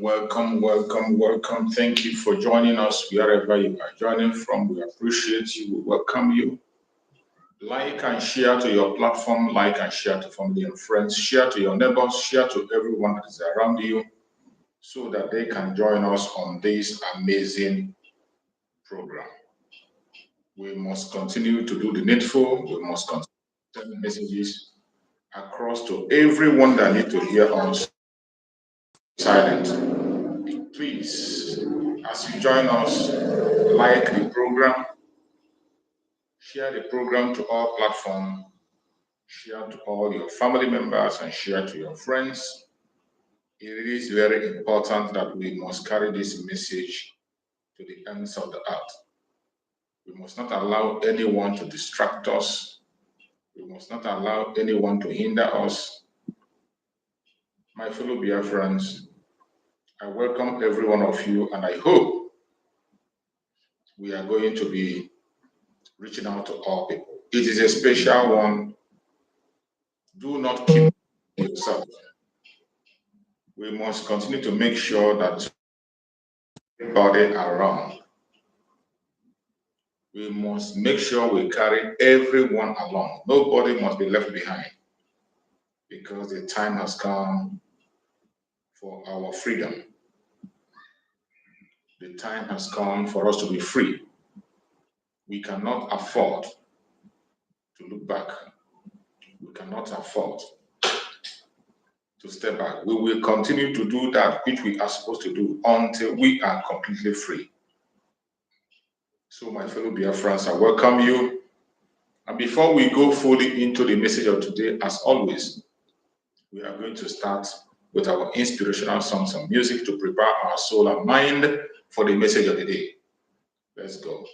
Welcome. Thank you for joining us wherever you are joining from. We appreciate you. We welcome you. Like and share to your platform, like and share to family and friends, share to your neighbors, share to everyone that is around you so that they can join us on this amazing program. We must continue to do the needful. We must continue to send messages across to everyone that needs to hear us silent. Please, as you join us, like the program, share the program to all platforms, share to all your family members, and share to your friends. It is very important that we must carry this message to the ends of the earth. We must not allow anyone to distract us. We must not allow anyone to hinder us. My fellow Biafrans, I welcome every one of you, and I hope we are going to be reaching out to all people. It is a special one. Do not keep yourself. We must continue to make sure that everybody around. We must make sure we carry everyone along. Nobody must be left behind because the time has come for our freedom. The time has come for us to be free. We cannot afford to look back. We cannot afford to step back. We will continue to do that which we are supposed to do until we are completely free. So my fellow Biafrans, I welcome you. And before we go fully into the message of today, as always, we are going to start with our inspirational songs and music to prepare our soul and mind for the message of the day. Let's go.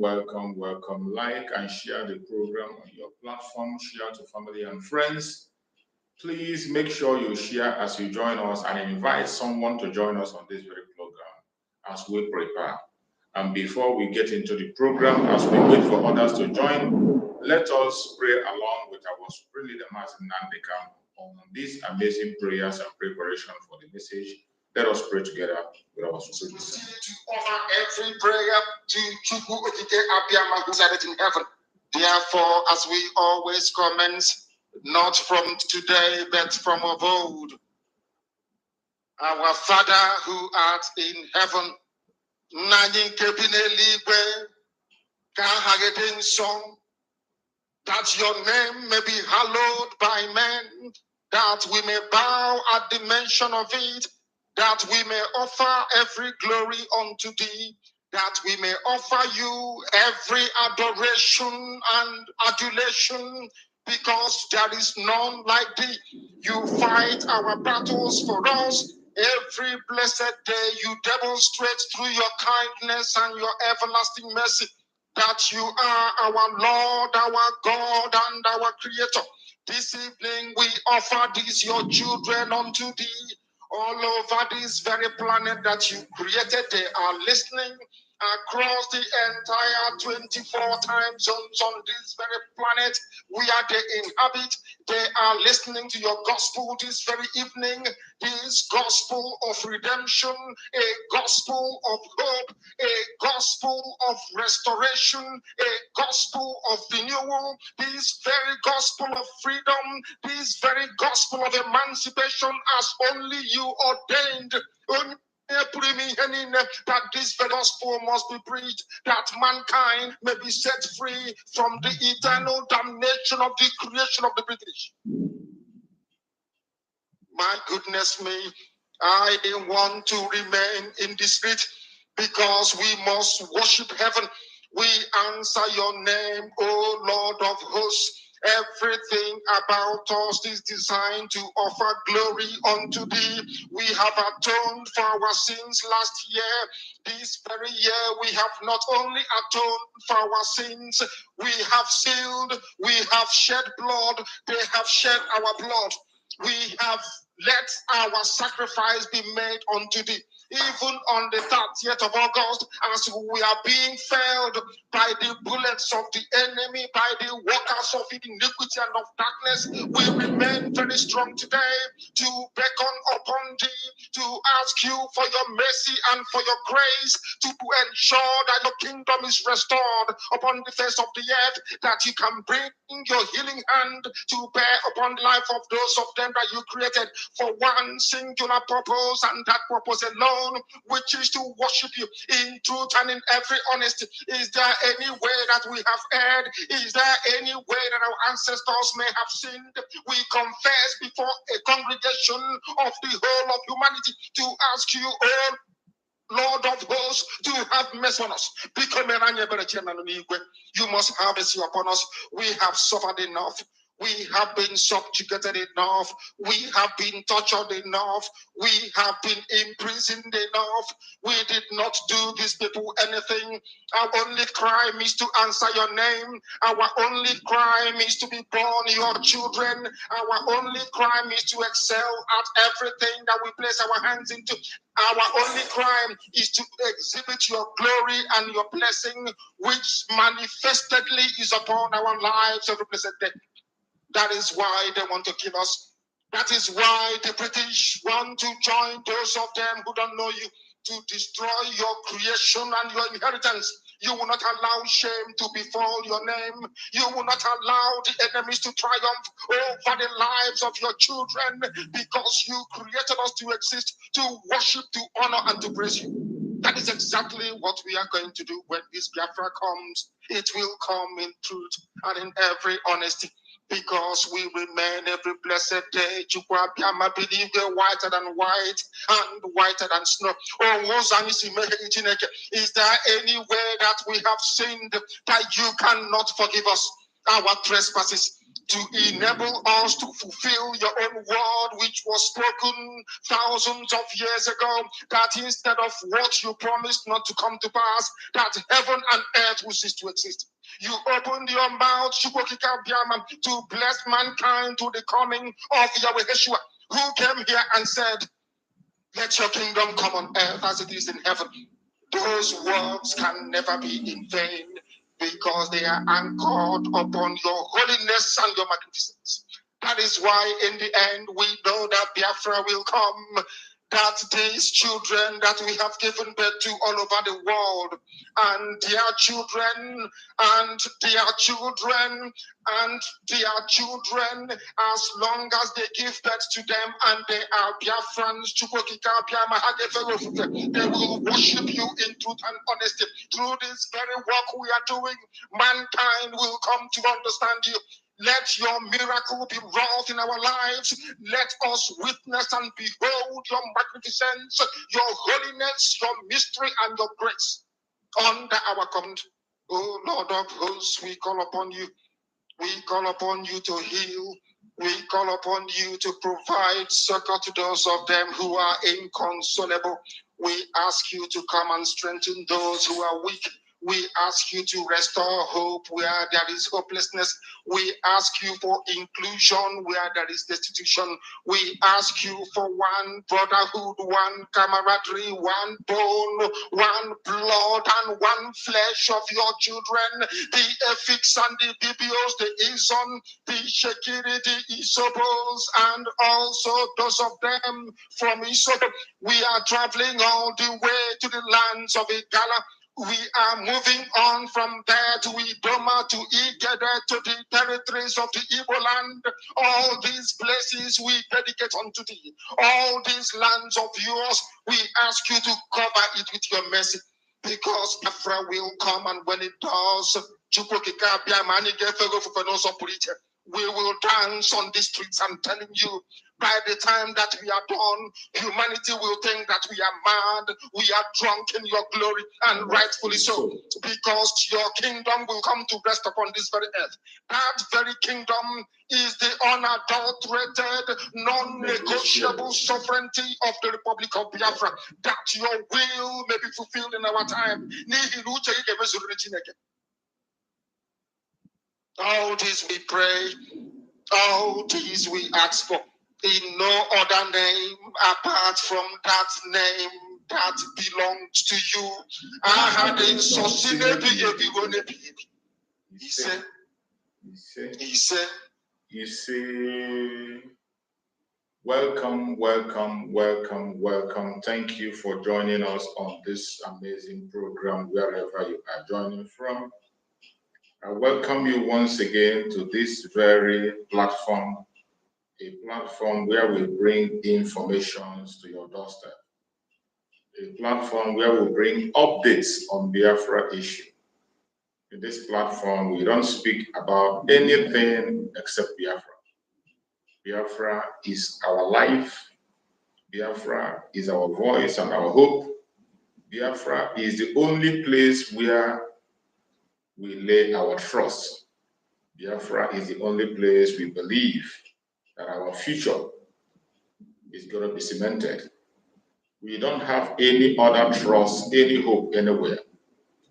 welcome, welcome. Like and share the program on your platform. Share to family and friends. Please make sure you share as you join us and invite someone to join us on this very program as we prepare. And before we get into the program, as we wait for others to join, let us pray along with our Supreme Leader Martin Nandekam on these amazing prayers and preparation for the message. Let us pray together with our Supreme Leader. To offer every prayer to Chukwu Okike Abiyama who is in heaven. Therefore, as we always commence, not from today, but from of old. Our Father who art in heaven, that your name may be hallowed by men, that we may bow at the mention of it, that we may offer every glory unto thee, that we may offer you every adoration and adulation, because there is none like thee. You fight our battles for us. Every blessed day you demonstrate through your kindness and your everlasting mercy that you are our Lord, our God, and our Creator. This evening we offer these your children unto thee. All over this very planet that you created, they are listening across the entire 24 time zones on this very planet where they inhabit. They are listening to your gospel this very evening, this gospel of redemption, a gospel of hope, a gospel of restoration, a gospel of renewal, this very gospel of freedom, this very gospel of emancipation as only you ordained. That this gospel must be preached, that mankind may be set free from the eternal damnation of the creation of the British. My goodness me, I want to remain in the spirit because we must worship heaven. We answer your name, O Lord of hosts. Everything about us is designed to offer glory unto thee. We have atoned for our sins last year. This very year we have not only atoned for our sins, we have sealed, we have shed blood, they have shed our blood. We have let our sacrifice be made unto thee. Even on the 30th of August, as we are being felled by the bullets of the enemy, by the workers of iniquity and of darkness, we remain very strong today to beckon upon thee, to ask you for your mercy and for your grace, to ensure that your kingdom is restored upon the face of the earth, that you can bring your healing hand to bear upon the life of those of them that you created for one singular purpose, and that purpose alone, which is to worship you in truth and in every honesty. Is there any way that we have erred? Is there any way that our ancestors may have sinned? We confess before a congregation of the whole of humanity to ask you, oh Lord of hosts, to have mercy on us. You must have mercy upon us. We have suffered enough. We have been subjugated enough. We have been tortured enough. We have been imprisoned enough. We did not do these people anything. Our only crime is to answer your name. Our only crime is to be born your children. Our only crime is to excel at everything that we place our hands into. Our only crime is to exhibit your glory and your blessing, which manifestedly is upon our lives every blessed day. That is why they want to kill us. That is why the British want to join those of them who don't know you to destroy your creation and your inheritance. You will not allow shame to befall your name. You will not allow the enemies to triumph over the lives of your children, because you created us to exist, to worship, to honor, and to praise you. That is exactly what we are going to do when this Biafra comes. It will come in truth and in every honesty, because we remain every blessed day. Believe they're whiter than white and whiter than snow. Is there any way that we have sinned that you cannot forgive us our trespasses? to enable us to fulfill your own word, which was spoken thousands of years ago, that instead of what you promised not to come to pass, that heaven and earth will cease to exist. You opened your mouth to bless mankind to the coming of Yahweh Yeshua, who came here and said, let your kingdom come on earth as it is in heaven. Those words can never be in vain because they are anchored upon your holiness and your magnificence. That is why in the end we know that Biafra will come, that these children that we have given birth to all over the world, and their children, and their children, and their children, as long as they give birth to them and they are Biafrans, they will worship you in truth and honesty. Through this very work we are doing, mankind will come to understand you. Let your miracle be wrought in our lives. Let us witness and behold your magnificence, your holiness, your mystery, and your grace under our command. Oh Lord of hosts, we call upon you. We call upon you to heal. We call upon you to provide succor to those of them who are inconsolable. We ask you to come and strengthen those who are weak. We ask you to restore hope where there is hopelessness. We ask you for inclusion where there is destitution. We ask you for one brotherhood, one camaraderie, one bone, one blood, and one flesh of your children. The Efiks and the Bibios, the Izon, the Shekiri, the Isobos, and also those of them from Isobo. We are traveling all the way to the lands of Igala. We are moving on from there to Idoma, to Igede, to the territories of the Igbo land. All these places we dedicate unto thee. All these lands of yours, we ask you to cover it with your mercy. Because Biafra will come, and when it does, we will dance on the streets. I'm telling you, by the time that we are done, humanity will think that we are mad, we are drunk in your glory, and rightfully so, because your kingdom will come to rest upon this very earth. That very kingdom is the unadulterated, non-negotiable sovereignty of the Republic of Biafra, that your will may be fulfilled in our time. All this we pray, all this we ask for, in no other name apart from that name that belongs to you. I had in He said, welcome, welcome, welcome, welcome. Thank you for joining us on this amazing program, wherever you are joining from. I welcome you once again to this very platform, a platform where we bring information to your doorstep, a platform where we bring updates on Biafra issue. In this platform, we don't speak about anything except Biafra. Biafra is our life. Biafra is our voice and our hope. Biafra is the only place where we lay our trust. Biafra is the only place we believe that our future is going to be cemented. We don't have any other trust, any hope anywhere.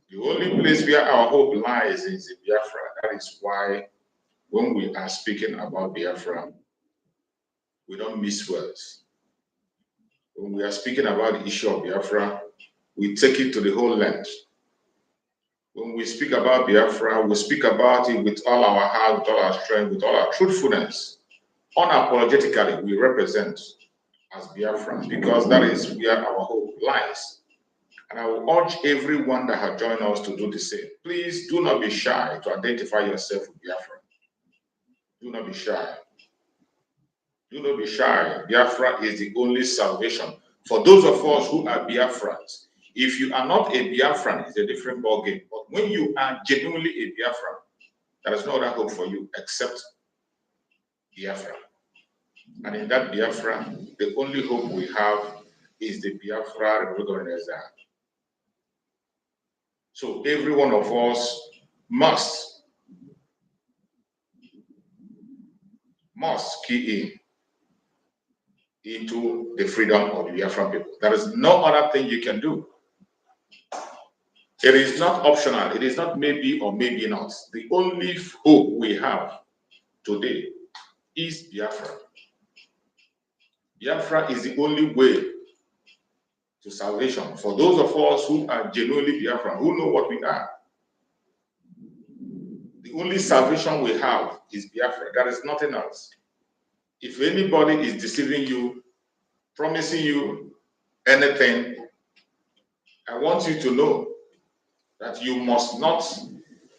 The only place where our hope lies is in Biafra. That is why when we are speaking about Biafra, we don't miss words. When we are speaking about the issue of Biafra, we take it to the whole length. When we speak about Biafra, we speak about it with all our heart, with all our strength, with all our truthfulness. Unapologetically, we represent as Biafrans because that is where our hope lies. And I will urge everyone that has joined us to do the same. Please do not be shy to identify yourself with Biafra. Do not be shy. Do not be shy. Biafra is the only salvation. For those of us who are Biafrans, if you are not a Biafran, it's a different ballgame. But when you are genuinely a Biafran, there is no other hope for you except Biafra. And in that Biafra, the only hope we have is the Biafra Republic. So every one of us must must key into the freedom of the Biafran people. There is no other thing you can do. It is not optional. It is not maybe or maybe not. The only hope we have today is Biafra. Biafra is the only way to salvation for those of us who are genuinely Biafran, who know what we are. The only salvation we have is Biafra. There is nothing else. If anybody is deceiving you, promising you anything, I want you to know that you must not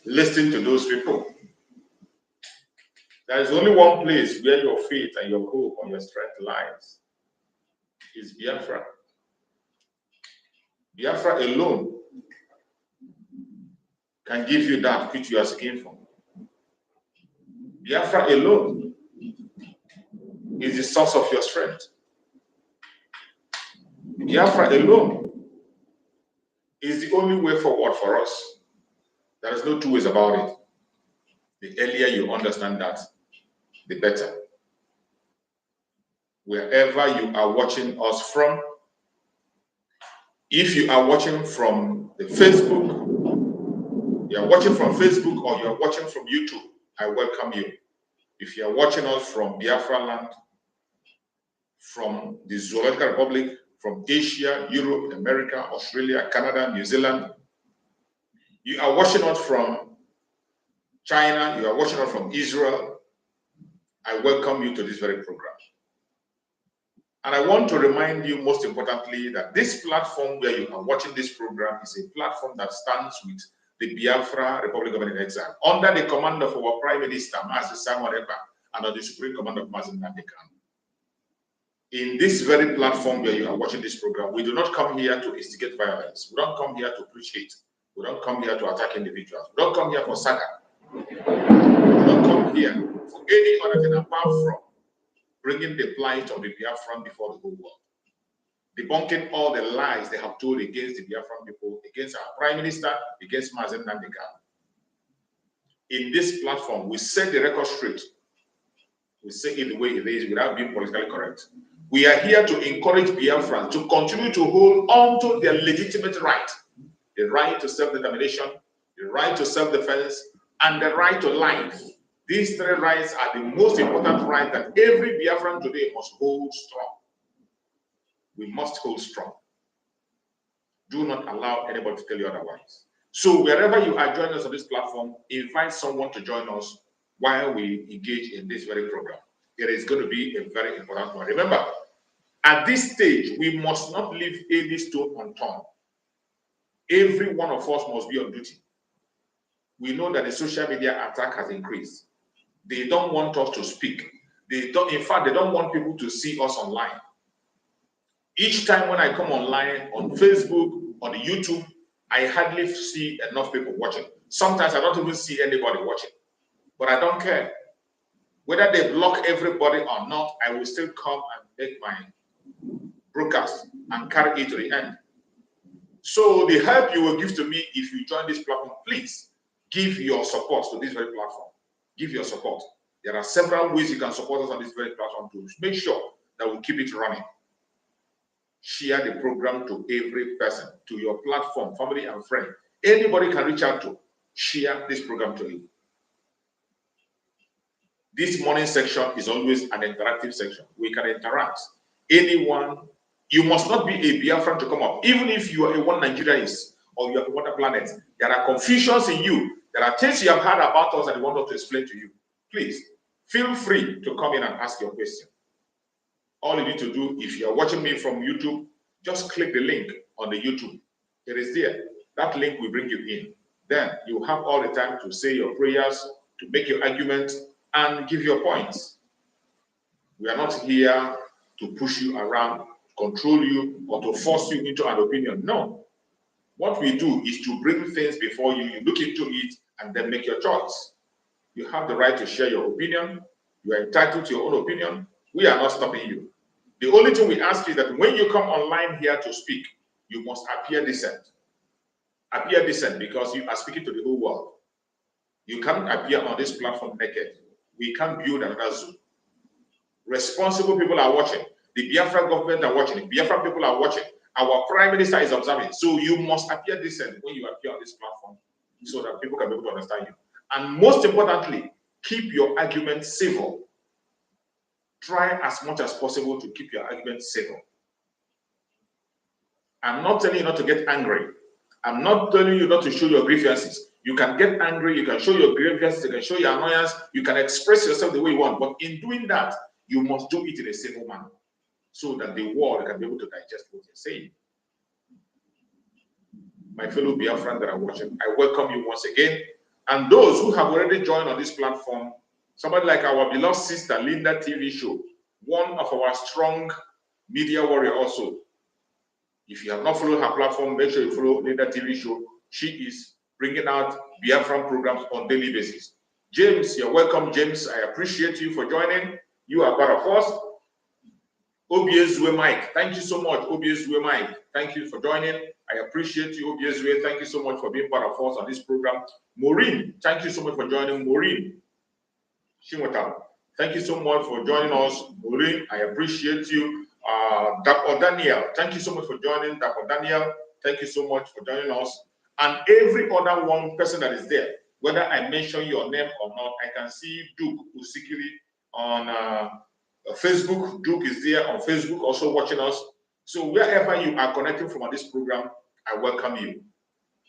listen to those people. There is only one place where your faith and your hope and your strength lies. Is Biafra. Biafra alone can give you that which you are seeking for. Biafra alone is the source of your strength. Biafra alone is the only way forward for us. There is no two ways about it. The earlier you understand that, the better. Wherever you are watching us from, if you are watching from the Facebook, you are watching from Facebook or you are watching from YouTube, I welcome you. If you are watching us from Biafra land, from the Zoological Republic, from Asia, Europe, America, Australia, Canada, New Zealand, you are watching us from China, you are watching us from Israel, I welcome you to this very program. And I want to remind you, most importantly, that this platform where you are watching this program is a platform that stands with the Biafra Republic Government in Exile, under the command of our Prime Minister, Master Samuel Ekpa, and under the Supreme Command of Master Nnamdi Kanu. In this very platform where you are watching this program, we do not come here to instigate violence. We don't come here to preach hate. We don't come here to attack individuals. We don't come here for saga. We don't come here for any other thing apart from bringing the plight of the Biafran before the whole world, debunking all the lies they have told against the Biafran people, against our Prime Minister, against Mazen Nnamdi Kanu. In this platform, we set the record straight. We say it the way it is without being politically correct. We are here to encourage Biafrans to continue to hold on to their legitimate right, the right to self-determination, the right to self-defense, and the right to life. These three rights are the most important rights that every Biafran today must hold strong. We must hold strong. Do not allow anybody to tell you otherwise. So wherever you are joining us on this platform, invite someone to join us while we engage in this very program. It is going to be a very important one. Remember, at this stage, we must not leave any stone unturned. Every one of us must be on duty. We know that the social media attack has increased. They don't want us to speak. In fact, they don't want people to see us online. Each time when I come online on Facebook, on the YouTube, I hardly see enough people watching. Sometimes I don't even see anybody watching. But I don't care. Whether they block everybody or not, I will still come and make my broadcast and carry it to the end. So the help you will give to me if you join this platform, please give your support to this very platform. Give your support. There are several ways you can support us on this very platform to make sure that we keep it running. Share the program to every person, to your platform, family and friend. Anybody can reach out to. Share this program to you. This morning section is always an interactive section. We can interact. Anyone, you must not be a Biafran to come up. Even if you are a one Nigerianist or you are a one planet, there are confusions in you. There are things you have heard about us and you want us to explain to you. Please feel free to come in and ask your question. All you need to do, if you are watching me from YouTube, just click the link on the YouTube. It is there. That link will bring you in. Then you have all the time to say your prayers, to make your argument, and give your points. We are not here to push you around, control you, or to force you into an opinion. No. What we do is to bring things before you, you look into it, and then make your choice. You have the right to share your opinion. You are entitled to your own opinion. We are not stopping you. The only thing we ask is that when you come online here to speak, you must appear decent. Appear decent because you are speaking to the whole world. You can't appear on this platform naked. We can't build another Zoom. Responsible people are watching. The Biafra government are watching. The Biafra people are watching. Our prime minister is observing. So you must appear decent when you appear on this platform so that people can be able to understand you. And most importantly, keep your argument civil. Try as much as possible to keep your argument civil. I'm not telling you not to get angry. I'm not telling you not to show your grievances. You can get angry, you can show your grievances, you can show your annoyance, you can express yourself the way you want. But in doing that, you must do it in a civil manner so that the world can be able to digest what you're saying. My fellow Biafrans that are watching, I welcome you once again. And those who have already joined on this platform, somebody like our beloved sister, Linda TV Show, one of our strong media warrior also. If you have not followed her platform, make sure you follow Linda TV Show. She is bringing out Biafran programs on daily basis. James, you're welcome, James. I appreciate you for joining. You are part of us. Obiezue Mike, thank you so much, Obiezue Mike. Thank you for joining. I appreciate you, Obiezue. Thank you so much for being part of us on this program. Maureen, thank you so much for joining. Maureen Shimota, thank you so much for joining us. Maureen, I appreciate you. Dr. Daniel, thank you so much for joining. Dr. Daniel, thank you so much for joining us. And every other one person that is there, whether I mention your name or not, I can see Duke Usikiri on Facebook. Duke is there on Facebook also watching us. So wherever you are connecting from on this program, I welcome you.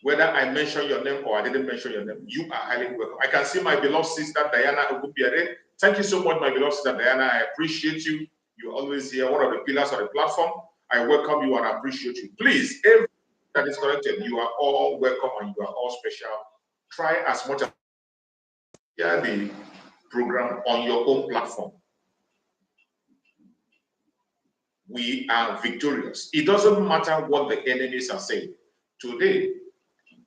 Whether I mention your name or I didn't mention your name, you are highly welcome. I can see my beloved sister Diana Ogubiade. Thank you so much, my beloved sister Diana. I appreciate you. You're always here, one of the pillars of the platform. I welcome you and I appreciate you. Please, everyone that is connected, you are all welcome and you are all special. Try as much as share the program on your own platform. We are victorious. It doesn't matter what the enemies are saying. Today,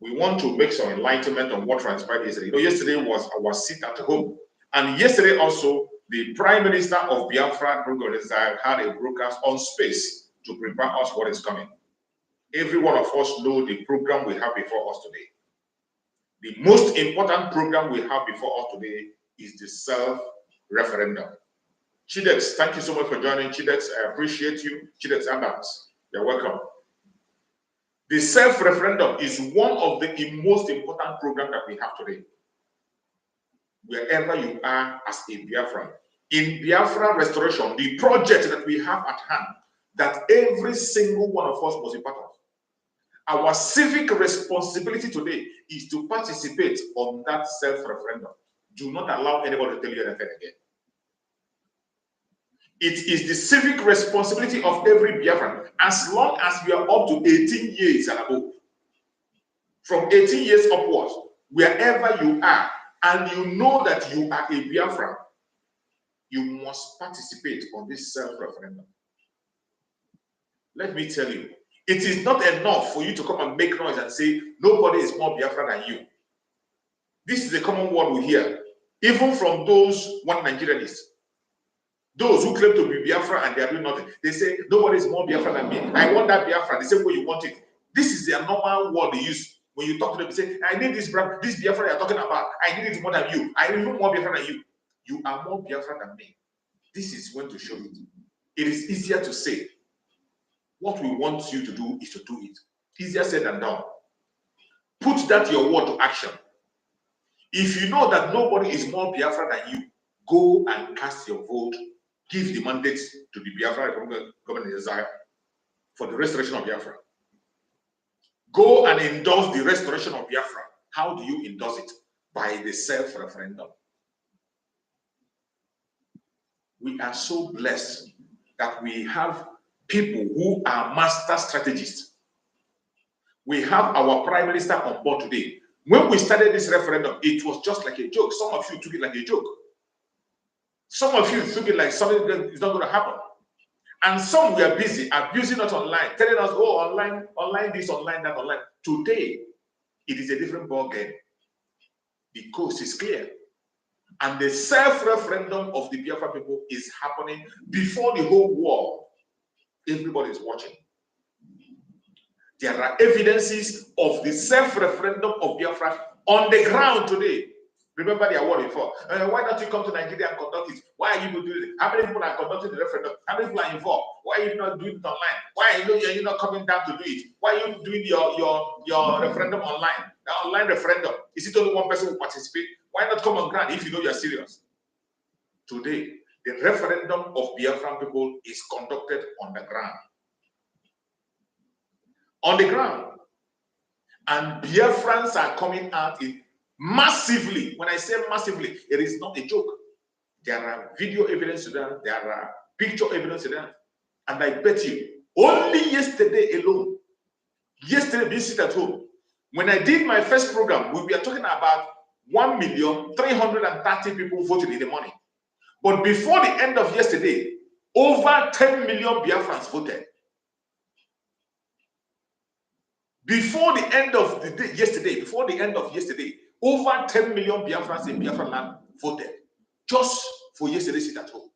we want to make some enlightenment on what transpired yesterday. You know, yesterday was our sit at home. And yesterday also, the Prime Minister of Biafra had a broadcast on space to prepare us for what is coming. Every one of us know the program we have before us today. The most important program we have before us today is the self-referendum. Chidex, thank you so much for joining. Chidex, I appreciate you. Chidex Adams, you're welcome. The self-referendum is one of the most important programs that we have today. Wherever you are as a Biafran, in Biafra restoration, the project that we have at hand, that every single one of us must be part of. Our civic responsibility today is to participate on that self-referendum. Do not allow anybody to tell you anything again. It is the civic responsibility of every Biafran, as long as we are up to 18 years and above. From 18 years upwards, wherever you are, and you know that you are a Biafran, you must participate on this self-referendum. Let me tell you, it is not enough for you to come and make noise and say, nobody is more Biafran than you. This is a common word we hear, even from those one Nigerianists. Those who claim to be Biafra and they are doing nothing. They say, nobody is more Biafra than me. I want that Biafra the same way you want it. This is their normal word they use. When you talk to them, you say, I need this Biafra you're talking about. I need it more than you. I need more Biafra than you. You are more Biafra than me. This is when to show it. It is easier to say. What we want you to do is to do it. Easier said than done. Put that your word to action. If you know that nobody is more Biafra than you, go and cast your vote. Give the mandate to the Biafra government desire for the restoration of Biafra. Go and endorse the restoration of Biafra. How do you endorse it? By the self-referendum. We are so blessed that we have people who are master strategists. We have our Prime Minister on board today. When we started this referendum, it was just like a joke. Some of you took it like a joke. Some of you took it like something that is not going to happen. And some were busy abusing us online, telling us, oh, online this, online that, online. Today, it is a different ballgame. The coast is clear. And the self-referendum of the Biafra people is happening before the whole world. Everybody is watching. There are evidences of the self-referendum of Biafra on the ground today. Remember their word before. Why don't you come to Nigeria and conduct it? Why are you doing it? How many people are conducting the referendum? How many people are involved? Why are you not doing it online? Why are you not coming down to do it? Why are you doing your referendum online? The online referendum. Is it only one person will participate? Why not come on ground if you know you're serious? Today, the referendum of Biafran people is conducted on the ground. On the ground. And Biafrans are coming out in massively. When I say massively, it is not a joke. There are video evidence to that. There are picture evidence to that. And I bet you, only yesterday alone, yesterday being sit at home, when I did my first program, we were talking about 1,330,000 people voted in the morning. But before the end of yesterday, over 10 million Biafrans voted. Before the end of the day, yesterday, over 10 million Biafrans in Biafra land voted just for yesterday sit at home.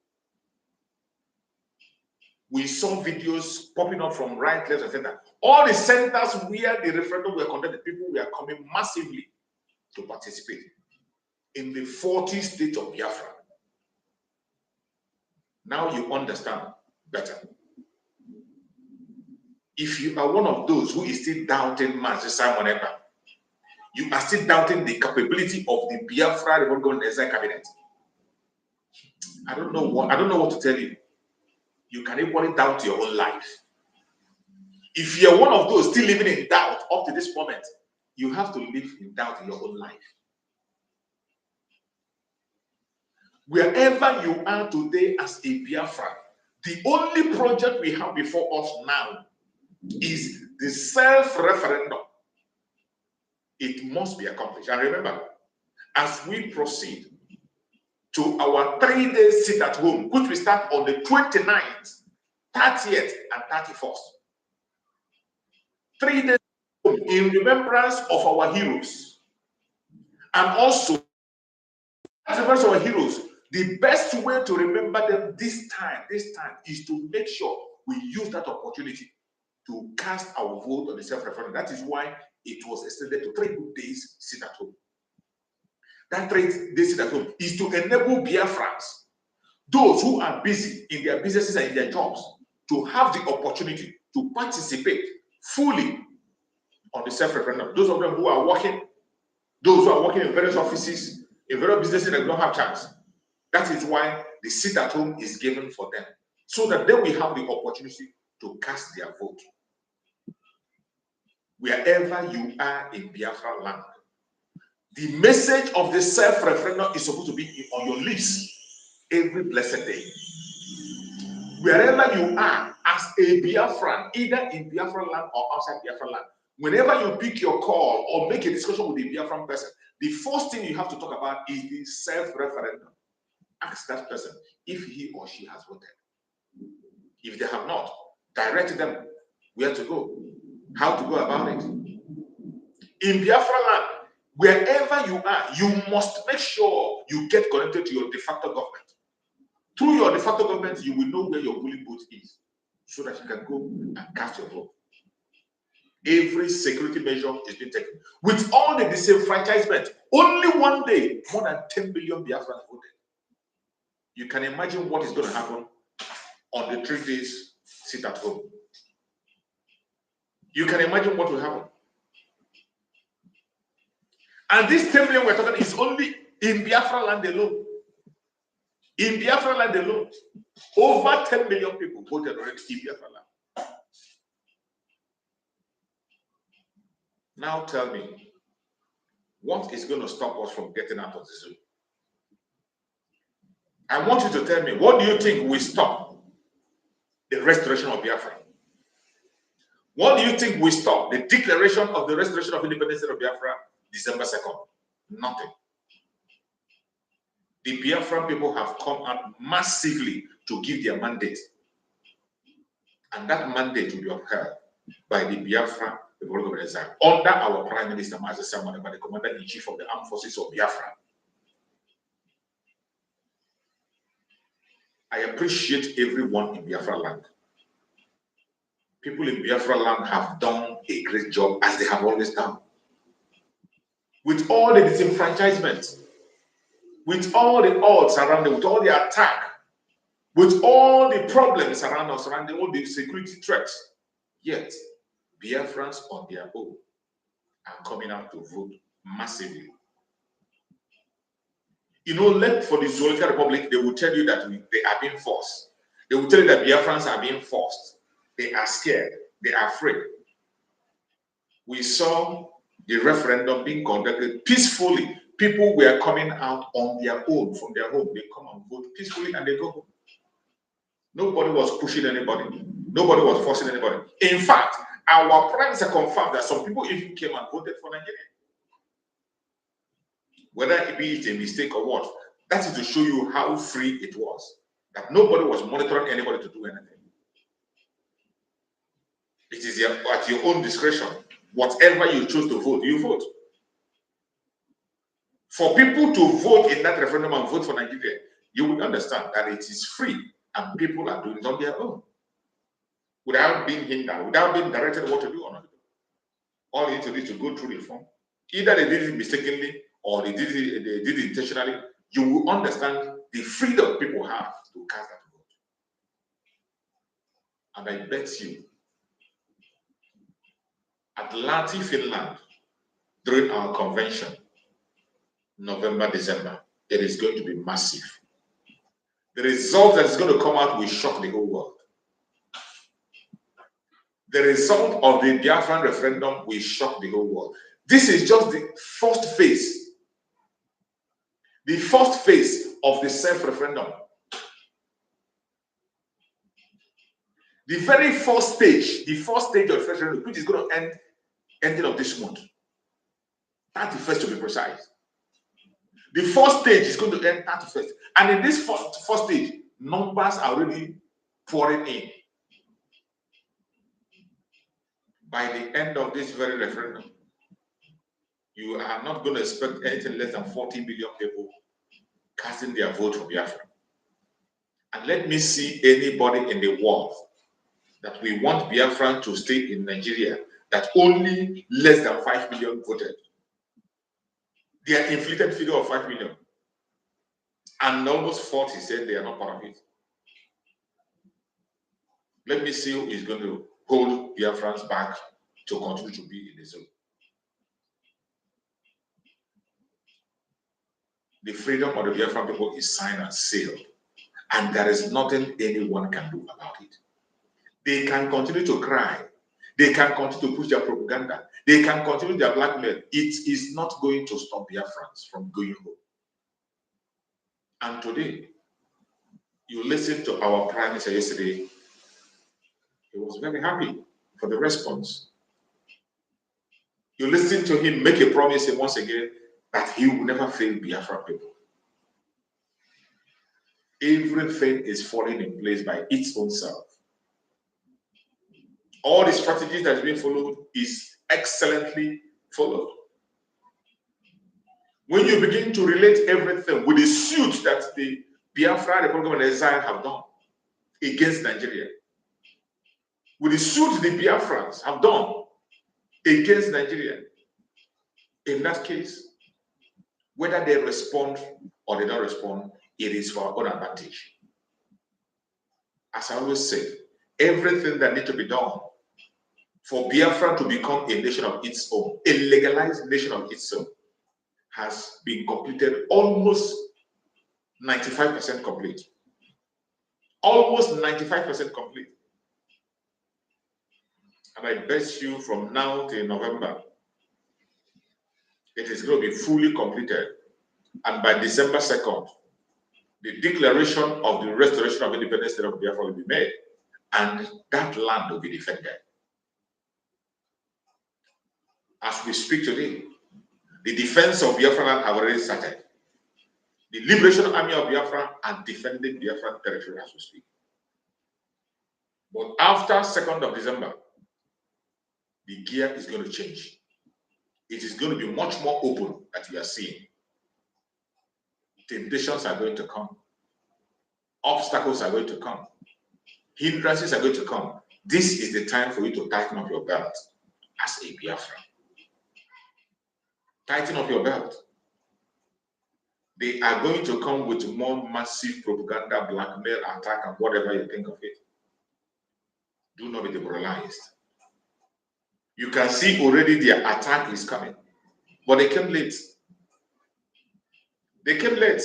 We saw videos popping up from right, left, and center. All the centers where the referendum were conducted, people were coming massively to participate in the 40 states of Biafra. Now you understand better. If you are one of those who is still doubting Mazi Simon Ekpa, you are still doubting the capability of the Biafra Republican cabinet. I don't know what to tell you. You can equally doubt your own life. If you're one of those still living in doubt up to this moment, you have to live in doubt in your own life. Wherever you are today as a Biafra, the only project we have before us now is the self-referendum. It must be accomplished. And remember, as we proceed to our 3-day sit at home, which we start on the 29th, 30th, and 31st. 3 days in remembrance of our heroes. And also, as remembrance of our heroes, the best way to remember them this time is to make sure we use that opportunity to cast our vote on the self-referendum. That is why it was extended to 3 good days sit at home. That 3 days sit at home is to enable Biafrans, those who are busy in their businesses and in their jobs, to have the opportunity to participate fully on the self-referendum. Those of them who are working, those who are working in various offices, in various businesses that don't have chance. That is why the sit at home is given for them, so that they will have the opportunity to cast their vote. Wherever you are in Biafra land, the message of the self-referendum is supposed to be on your lips every blessed day. Wherever you are as a Biafran, either in Biafra land or outside Biafra land, whenever you pick your call or make a discussion with a Biafran person, the first thing you have to talk about is the self-referendum. Ask that person if he or she has voted. If they have not, direct them where to go, how to go about it. In Biafra land, wherever you are, you must make sure you get connected to your de facto government. Through your de facto government, you will know where your polling booth is, so that you can go and cast your vote. Every security measure is being taken. With all the disenfranchisement, only one day, more than 10 million Biafrans voted. You can imagine what is going to happen on the 3 days sit at home. You can imagine what will happen. And this 10 million we're talking is only in Biafra land alone. In Biafra land alone, over 10 million people voted already in Biafra land. Now tell me, what is going to stop us from getting out of the zoo? I want you to tell me, what do you think will stop the restoration of Biafra? What do you think will stop the declaration of the restoration of independence of Biafra December 2nd? Nothing. The Biafran people have come out massively to give their mandate. And that mandate will be upheld by the Biafra Republic of Exile under our Prime Minister, Mazi Simon Ekpa, the Commander-in-Chief of the Armed Forces of Biafra. I appreciate everyone in Biafra land. People in Biafra land have done a great job, as they have always done. With all the disenfranchisement, with all the odds around them, with all the attack, with all the problems around us, around all the security threats, yet Biafrans on their own are coming out to vote massively. You know, left for the Zoological Republic, they will tell you that they are being forced. They will tell you that Biafrans are being forced. They are scared. They are afraid. We saw the referendum being conducted peacefully. People were coming out on their own from their home. They come and vote peacefully and they go home. Nobody was pushing anybody. Nobody was forcing anybody. In fact, our prime minister confirmed that some people even came and voted for Nigeria. Whether it be a mistake or what, that is to show you how free it was. That nobody was monitoring anybody to do anything. It is at your own discretion. Whatever you choose to vote, you vote. For people to vote in that referendum and vote for Nigeria, you will understand that it is free and people are doing it on their own. Without being hindered, without being directed what to do or not to do. All you need to do is to go through the form. Either they did it mistakenly or they did it intentionally. You will understand the freedom people have to cast that vote. And I bet you, at Lahti, Finland, during our convention, November, December, it is going to be massive. The result that is going to come out will shock the whole world. The result of the Biafran referendum will shock the whole world. This is just the first phase. The first phase of the self-referendum. The very first stage, the first stage of the referendum, which is going to end ending of this month. 31st to be precise. The first stage is going to end 31st. And in this first stage, numbers are already pouring in. By the end of this very referendum, you are not going to expect anything less than 40 million people casting their vote for Biafra. And let me see anybody in the world that we want Biafra to stay in Nigeria that only less than 5 million voted. Their inflated figure of 5 million. And almost 40 said they are not part of it. Let me see who is going to hold Biafrans back to continue to be in the zone. The freedom of the Biafran people is signed and sealed. And there is nothing anyone can do about it. They can continue to cry. They can continue to push their propaganda. They can continue their blackmail. It is not going to stop Biafrans from going home. And today, you listened to our Prime Minister yesterday. He was very happy for the response. You listened to him make a promise once again that he will never fail Biafra people. Everything is falling in place by its own self. All the strategies that is being followed is excellently followed. When you begin to relate everything with the suit that the Biafra, the program of exile have done against Nigeria, with the suit the Biafrans have done against Nigeria, in that case, whether they respond or they don't respond, it is for our own advantage. As I always say, everything that needs to be done for Biafra to become a nation of its own, a legalized nation of its own, has been completed almost 95% complete. Almost 95% complete. And I bet you from now till November, it is going to be fully completed. And by December 2nd, the declaration of the restoration of independence state of Biafra will be made. And that land will be defended. As we speak today, the defense of Biafra land have already started. The Liberation Army of Biafra are defending Biafran territory as we speak. But after 2nd of December, the gear is going to change. It is going to be much more open that we are seeing. Temptations are going to come. Obstacles are going to come. Hindrances are going to come. This is the time for you to tighten up your belt as a Biafra. Tighten up your belt. They are going to come with more massive propaganda, blackmail, attack, and whatever you think of it. Do not be demoralized. You can see already their attack is coming, but they came late. They came late.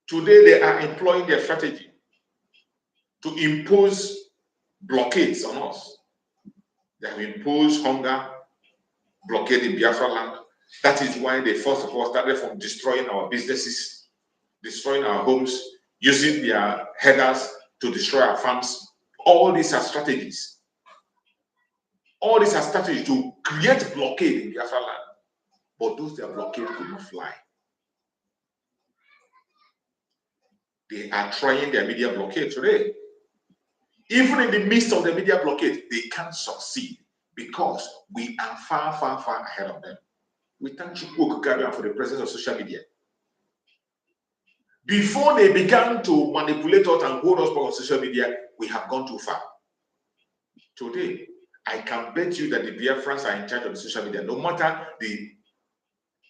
Today they are employing their strategy to impose blockades on us. They have imposed hunger, blockade in Biafra land. That is why they first of all started from destroying our businesses, destroying our homes, using their headers to destroy our farms. All these are strategies. All these are strategies to create blockade in Biafra land. But those their blockade could not fly. They are trying their media blockade today. Even in the midst of the media blockade, they can't succeed because we are far, far, far ahead of them. We thank Chukwu for the presence of social media. Before they began to manipulate us and hold us back on social media, we have gone too far. Today, I can bet you that the Biafrans are in charge of the social media, no matter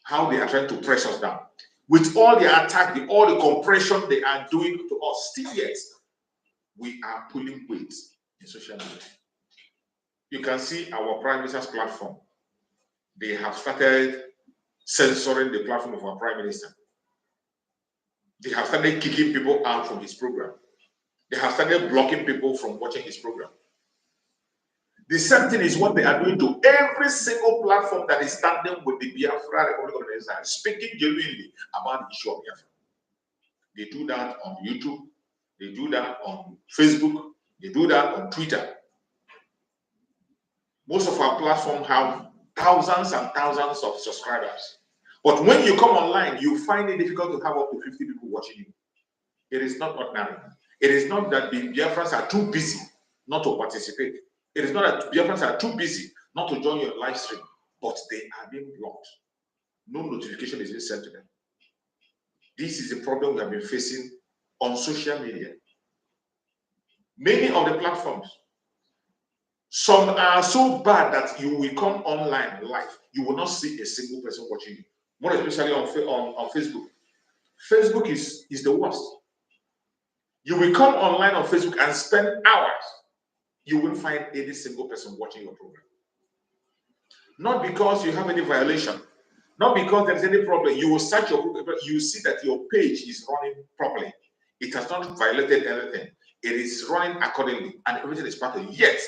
how they are trying to press us down. With all the attack, all the compression they are doing to us, still yet, we are pulling weight in social media. You can see our Prime Minister's platform. They have started censoring the platform of our Prime Minister. They have started kicking people out from his program. They have started blocking people from watching his program. The same thing is what they are doing to every single platform that is standing with the Biafra Republic of Israel, speaking genuinely about the issue of Biafra. They do that on YouTube. They do that on Facebook. They do that on Twitter. Most of our platforms have thousands and thousands of subscribers. But when you come online, you find it difficult to have up to 50 people watching you. It is not ordinary. It is not that the Biafrans are too busy not to participate. It is not that Biafrans are too busy not to join your live stream, but they are being blocked. No notification is being sent to them. This is the problem we have been facing on social media. Many of the platforms, some are so bad that you will come online live, you will not see a single person watching you. More especially on Facebook. Facebook is the worst. You will come online on Facebook and spend hours. You won't find any single person watching your program. Not because you have any violation, not because there's any problem. You will search your program, you see that your page is running properly. It has not violated anything. It is running accordingly, and everything is perfect. Yet,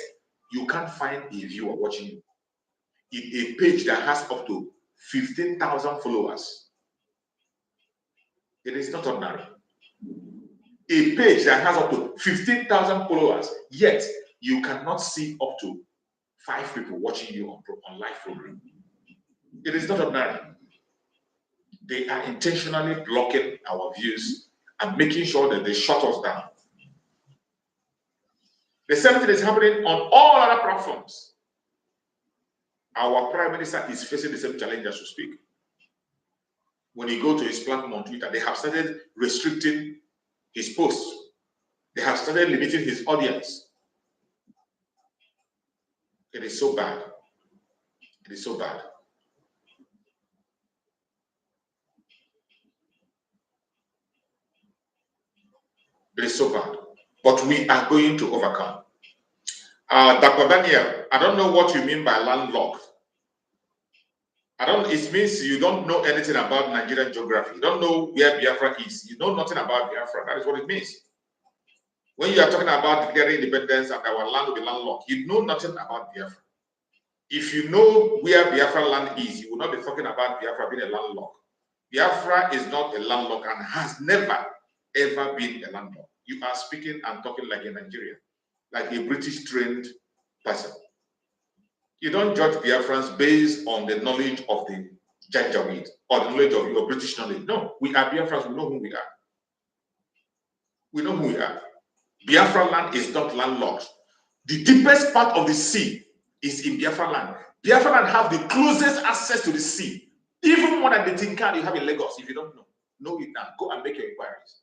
you can't find a viewer watching you. In a page that has up to 15,000 followers, it is not ordinary. A page that has up to 15,000 followers, yet you cannot see up to 5 people watching you on live program. It is not ordinary. They are intentionally blocking our views and making sure that they shut us down. The same thing is happening on all other platforms. Our Prime Minister is facing the same challenge as we speak. When you go to his platform on Twitter, they have started restricting his posts. They have started limiting his audience. It is so bad. It is so bad. It is so bad. But we are going to overcome. Dr. Daniel, I don't know what you mean by landlocked. It means you don't know anything about Nigerian geography. You don't know where Biafra is. You know nothing about Biafra. That is what it means. When you are talking about declaring independence and our land will be landlocked, you know nothing about Biafra. If you know where Biafra land is, you will not be talking about Biafra being a landlocked. Biafra is not a landlocked and has never, ever been a landlocked. You are speaking and talking like a Nigerian, like a British trained person. You don't judge Biafrans based on the knowledge of the Janjaweed or the knowledge of your British knowledge. No, we are Biafrans. We know who we are. We know who we are. Biafra land is not landlocked. The deepest part of the sea is in Biafra land. Biafra land have the closest access to the sea, even more than the Tinkan you have in Lagos. If you don't know it now. Go and make your inquiries.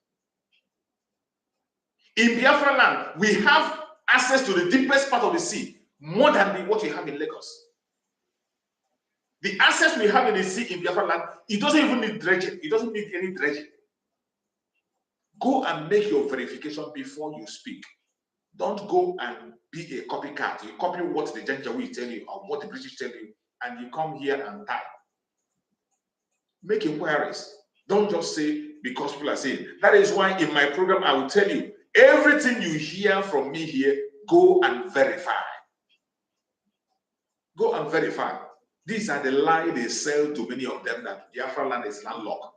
In Biafra land, we have access to the deepest part of the sea, more than what you have in Lagos. The access we have in the sea in Biafra land, it doesn't even need dredging. It doesn't need any dredging. Go and make your verification before you speak. Don't go and be a copycat. You copy what the Janjaweed tell you or what the British tell you, and you come here and type. Make inquiries. Don't just say because people are saying. That is why in my program I will tell you everything you hear from me here, go and verify. Go and verify. These are the lie they sell to many of them that Biafra land is landlocked.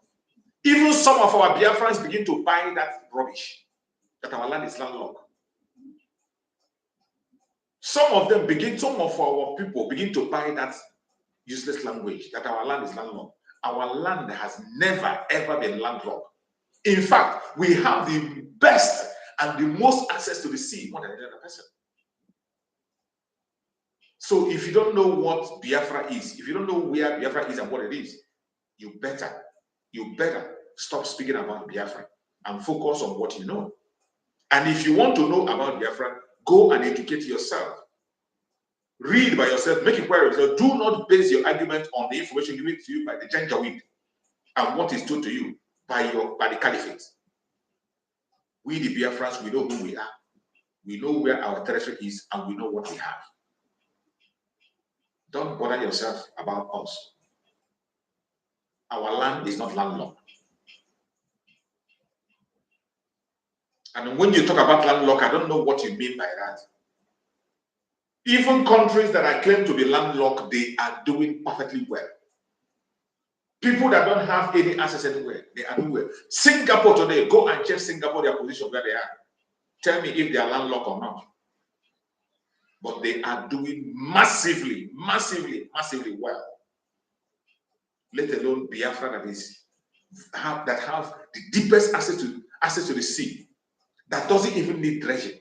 Even some of our Biafrans begin to buy that rubbish, that our land is landlocked. Some of our people begin to buy that useless language, that our land is landlocked. Our land has never, ever been landlocked. In fact, we have the best and the most access to the sea more than any other person. So if you don't know what Biafra is, if you don't know where Biafra is and what it is, you better stop speaking about Biafra and focus on what you know. And if you want to know about Biafra, go and educate yourself. Read by yourself, make inquiries. So do not base your argument on the information given to you by the Janjaweed and what is told to you by the caliphate. We the Biafrans, we know who we are. We know where our territory is and we know what we have. Don't bother yourself about us. Our land is not landlocked. And when you talk about landlocked, I don't know what you mean by that. Even countries that are claimed to be landlocked, they are doing perfectly well. People that don't have any access anywhere, they are doing well. Singapore today, go and check Singapore, their position where they are. Tell me if they are landlocked or not. But they are doing massively well. Let alone Biafra that have the deepest access to the sea, that doesn't even need dredging.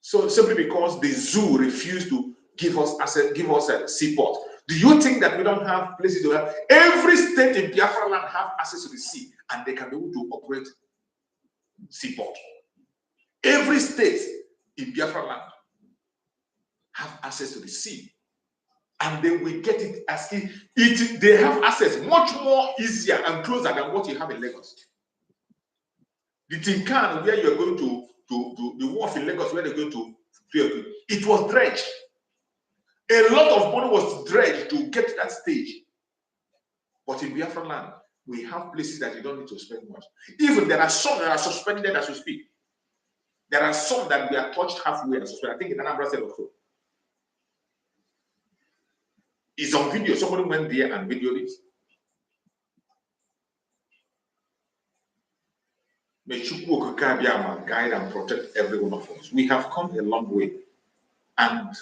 So simply because the zoo refused to give us access, give us a seaport, do you think that we don't have places to have? Every state in Biafra land have access to the sea, and they can be able to operate seaport. Every state in Biafra land have access to the sea, and they will get it as if they have access much more easier and closer than what you have in Lagos. The Tinkan, where you are going to the wharf in Lagos, where they're going to, it was dredged. A lot of money was dredged to get to that stage. But in Biafra land, we have places that you don't need to spend much. Even there are some that are suspended as we speak. There are some that we are touched halfway and suspended. I think in Anambra State also. It's on video. Somebody went there and videoed it. May Chukwu Okikabiyama guide and protect every one of us. We have come a long way. And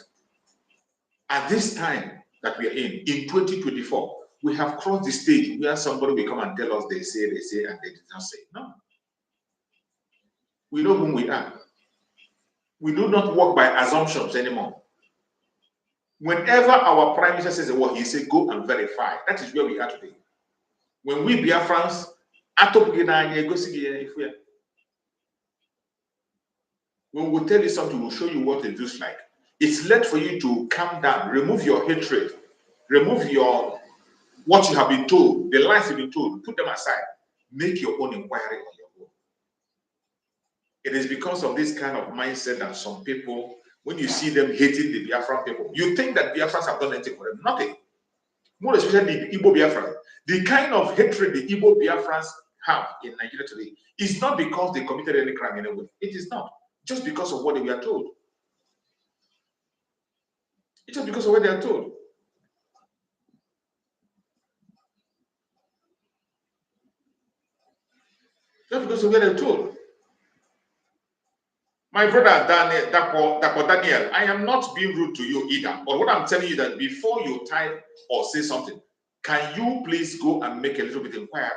at this time that we are in 2024, we have crossed the stage where somebody will come and tell us they say, and they did not say. No. We know whom we are. We do not work by assumptions anymore. Whenever our Prime Minister says a word, he says, go and verify. That is where we are today. When we Biafrans, when we tell you something, we'll show you what it looks like. It's left for you to calm down, remove your hatred, remove what you have been told, the lies you've been told, put them aside, make your own inquiry on your own. It is because of this kind of mindset that some people, when you see them hating the Biafran people, you think that Biafrans have done anything for them. Nothing. More especially the Igbo Biafrans. The kind of hatred the Igbo Biafrans have in Nigeria today is not because they committed any crime anyway. It is not. Just because of what they were told. It's just because of what they are told. Just because of what they're told. My brother Daniel, I am not being rude to you either. But what I'm telling you that before you type or say something, can you please go and make a little bit inquiry?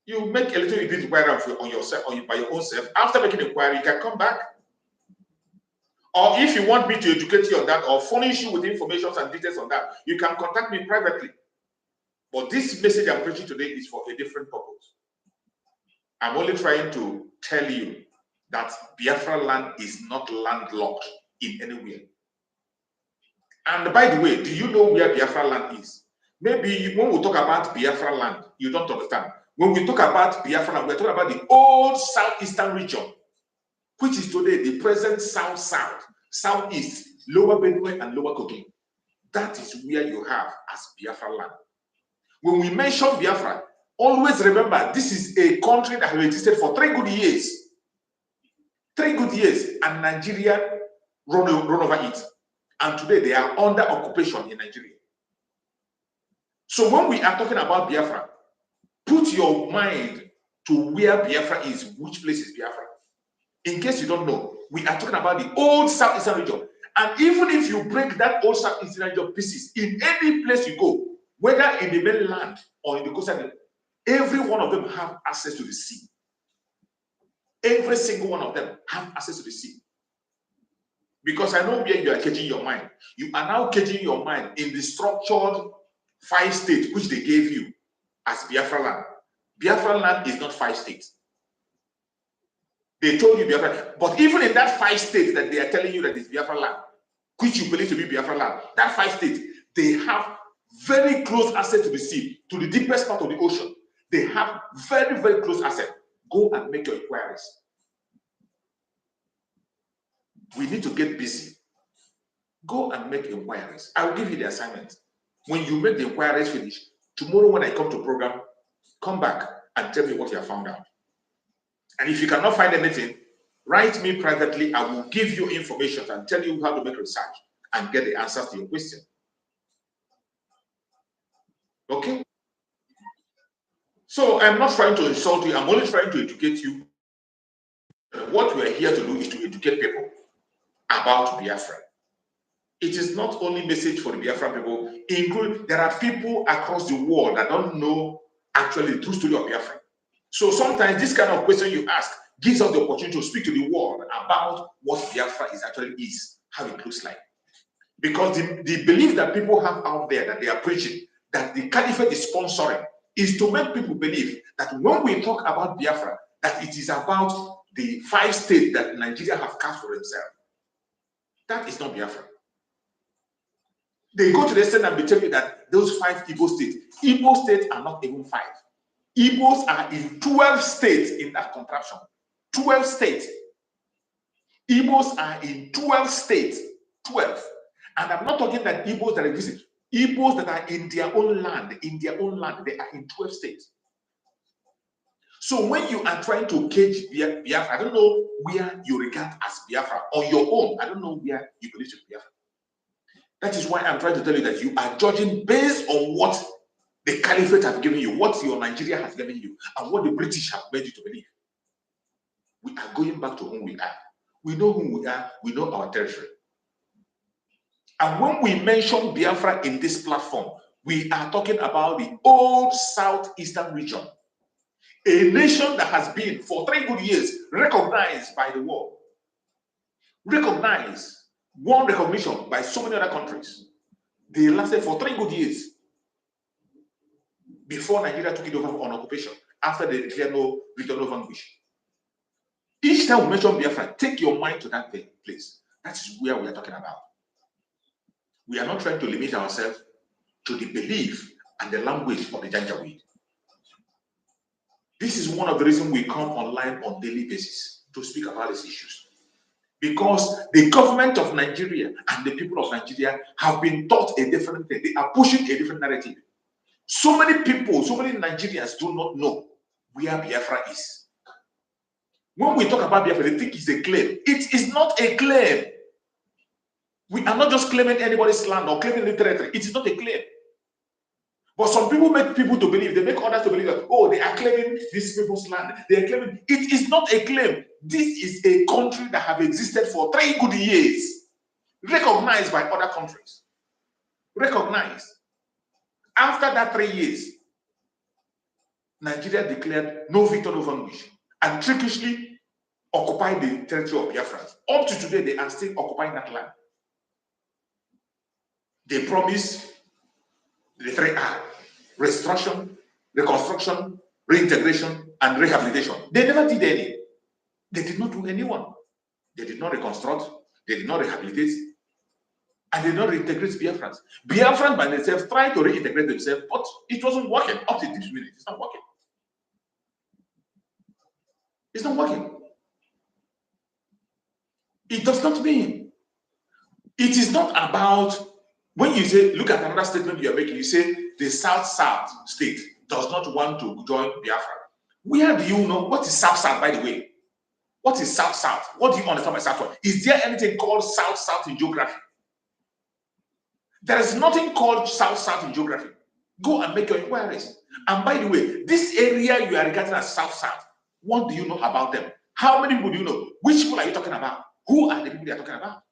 You make a little bit inquiry on yourself, by your own self. After making inquiry, you can come back. Or if you want me to educate you on that or furnish you with information and details on that, you can contact me privately. But this message I'm preaching today is for a different purpose. I'm only trying to tell you that Biafra land is not landlocked in any way. And by the way, do you know where Biafra land is? Maybe when we talk about Biafra land, you don't understand. When we talk about Biafra land, we're talking about the old southeastern region, which is today the present south-south, southeast, lower Benue and lower Kogi. That is where you have as Biafra land. When we mention Biafra, always remember this is a country that has existed for 3 good years. 3 good years, and Nigeria run over it. And today they are under occupation in Nigeria. So when we are talking about Biafra, put your mind to where Biafra is, which place is Biafra. In case you don't know, we are talking about the old southeastern region. And even if you break that old southeastern region pieces, in any place you go, whether in the mainland or in the coastal, every one of them have access to the sea. Every single one of them have access to the sea. Because I know where you are catching your mind. You are now catching your mind in the structured 5 states which they gave you as Biafra land. Biafra land is not 5 states. They told you Biafra, but even in that 5 states that they are telling you that it's Biafra land, which you believe to be Biafra land, that 5 states, they have very close access to the sea, to the deepest part of the ocean. They have very, very close access. Go and make your inquiries. We need to get busy. Go and make inquiries. I'll give you the assignment. When you make the inquiries finish, tomorrow when I come to program, come back and tell me what you have found out. And if you cannot find anything, write me privately. I will give you information and tell you how to make research and get the answers to your question. Okay? So I'm not trying to insult you. I'm only trying to educate you. What we are here to do is to educate people about Biafra. It is not only message for the Biafra people, including there are people across the world that don't know actually the true story of Biafra. So sometimes this kind of question you ask gives us the opportunity to speak to the world about what Biafra is, how it looks like. Because the belief that people have out there that they are preaching, that the caliphate is sponsoring, is to make people believe that when we talk about Biafra, that it is about the 5 states that Nigeria have cast for themselves. That is not Biafra. They go to the extent and they tell you that those 5 Igbo states are not even 5. Igbos are in 12 states in that contraption. 12 states. Igbos are in 12 states. 12. And I'm not talking that Igbos that exist. Igbos that are in their own land, they are in 12 states. So when you are trying to cage Biafra, I don't know where you regard as Biafra. On your own, I don't know where you believe to be Biafra. That is why I'm trying to tell you that you are judging based on what the caliphate have given you, what your Nigeria has given you, and what the British have made you to believe. We are going back to whom we are. We know who we are. We know our territory. And when we mention Biafra in this platform, we are talking about the old southeastern region, a nation that has been for 3 good years recognized by the world, won recognition by so many other countries. They lasted for 3 good years before Nigeria took it over on occupation, after they declared no return of vanquish. Each time we mention Biafra, take your mind to that place. That is where we are talking about. We are not trying to limit ourselves to the belief and the language of the Janjaweed. This is one of the reasons we come online on a daily basis to speak about these issues. Because the government of Nigeria and the people of Nigeria have been taught a different thing. They are pushing a different narrative. So many people, so many Nigerians do not know where Biafra is. When we talk about Biafra, they think it's a claim. It is not a claim. We are not just claiming anybody's land or claiming the territory. It is not a claim. But some people make people to believe, they make others to believe that, oh, they are claiming these people's land. They are claiming. It is not a claim. This is a country that have existed for 3 good years, recognized by other countries. Recognized. After that 3 years, Nigeria declared no victor, no vanquish, and trickishly occupied the territory of Biafrans. Up to today, they are still occupying that land. They promise the 3 R: restoration, reconstruction, reintegration, and rehabilitation. They never did any. They did not do any one. They did not reconstruct. They did not rehabilitate. And they don't reintegrate Biafrans. Biafrans by themselves try to reintegrate themselves, but it wasn't working up to this minute. It's not working. It's not working. It does not mean. It is not about, when you say, look at another statement you are making, you say the South-South state does not want to join Biafra. Where do you know? What is South-South, by the way? What is South-South? What do you understand by South-South? Is there anything called South-South in geography? There is nothing called South-South in geography. Go and make your inquiries. And by the way, this area you are regarding as South-South, what do you know about them? How many people do you know? Which people are you talking about? Who are the people you are talking about?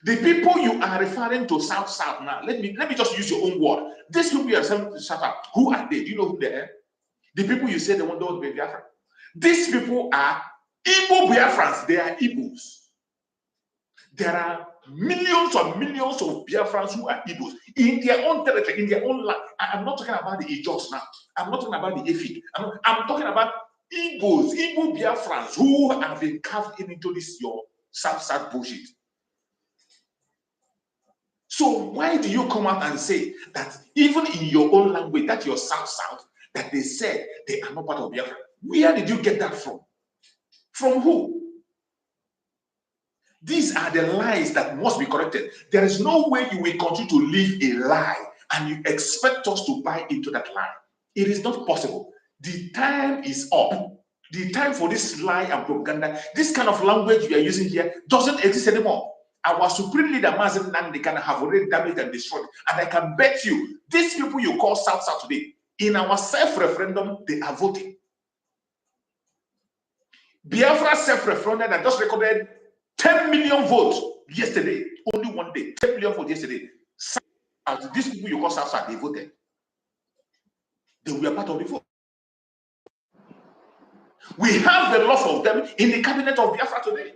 The people you are referring to South-South now, let me just use your own word. These people you are saying to South-South, who are they? Do you know who they are? The people you say they want to be Biafra. These people are Igbo Biafrans. They are Igbos. There are millions and millions of Biafrans who are Igbos in their own territory, in their own land. I'm not talking about the Ijos now. I'm not talking about the Efik. I'm talking about Igbos, Igbo Biafrans who have been carved into this your South-South bullshit. So why do you come out and say that even in your own language, that your South-South, that they said they are not part of Biafra? Where did you get that from? From who? These are the lies that must be corrected. There is no way you will continue to live a lie and you expect us to buy into that lie. It is not possible. The time is up. The time for this lie and propaganda, this kind of language we are using here, doesn't exist anymore. Our supreme leader, Mazen Nandekan, have already damaged and destroyed. And I can bet you, these people you call South-South today, in our self-referendum, they are voting. Biafra self-referendum that just recorded 10 million votes yesterday, only one day, 10 million votes yesterday. These people you call South-South, they voted. They were part of the vote. We have the lot of them in the cabinet of Biafra today.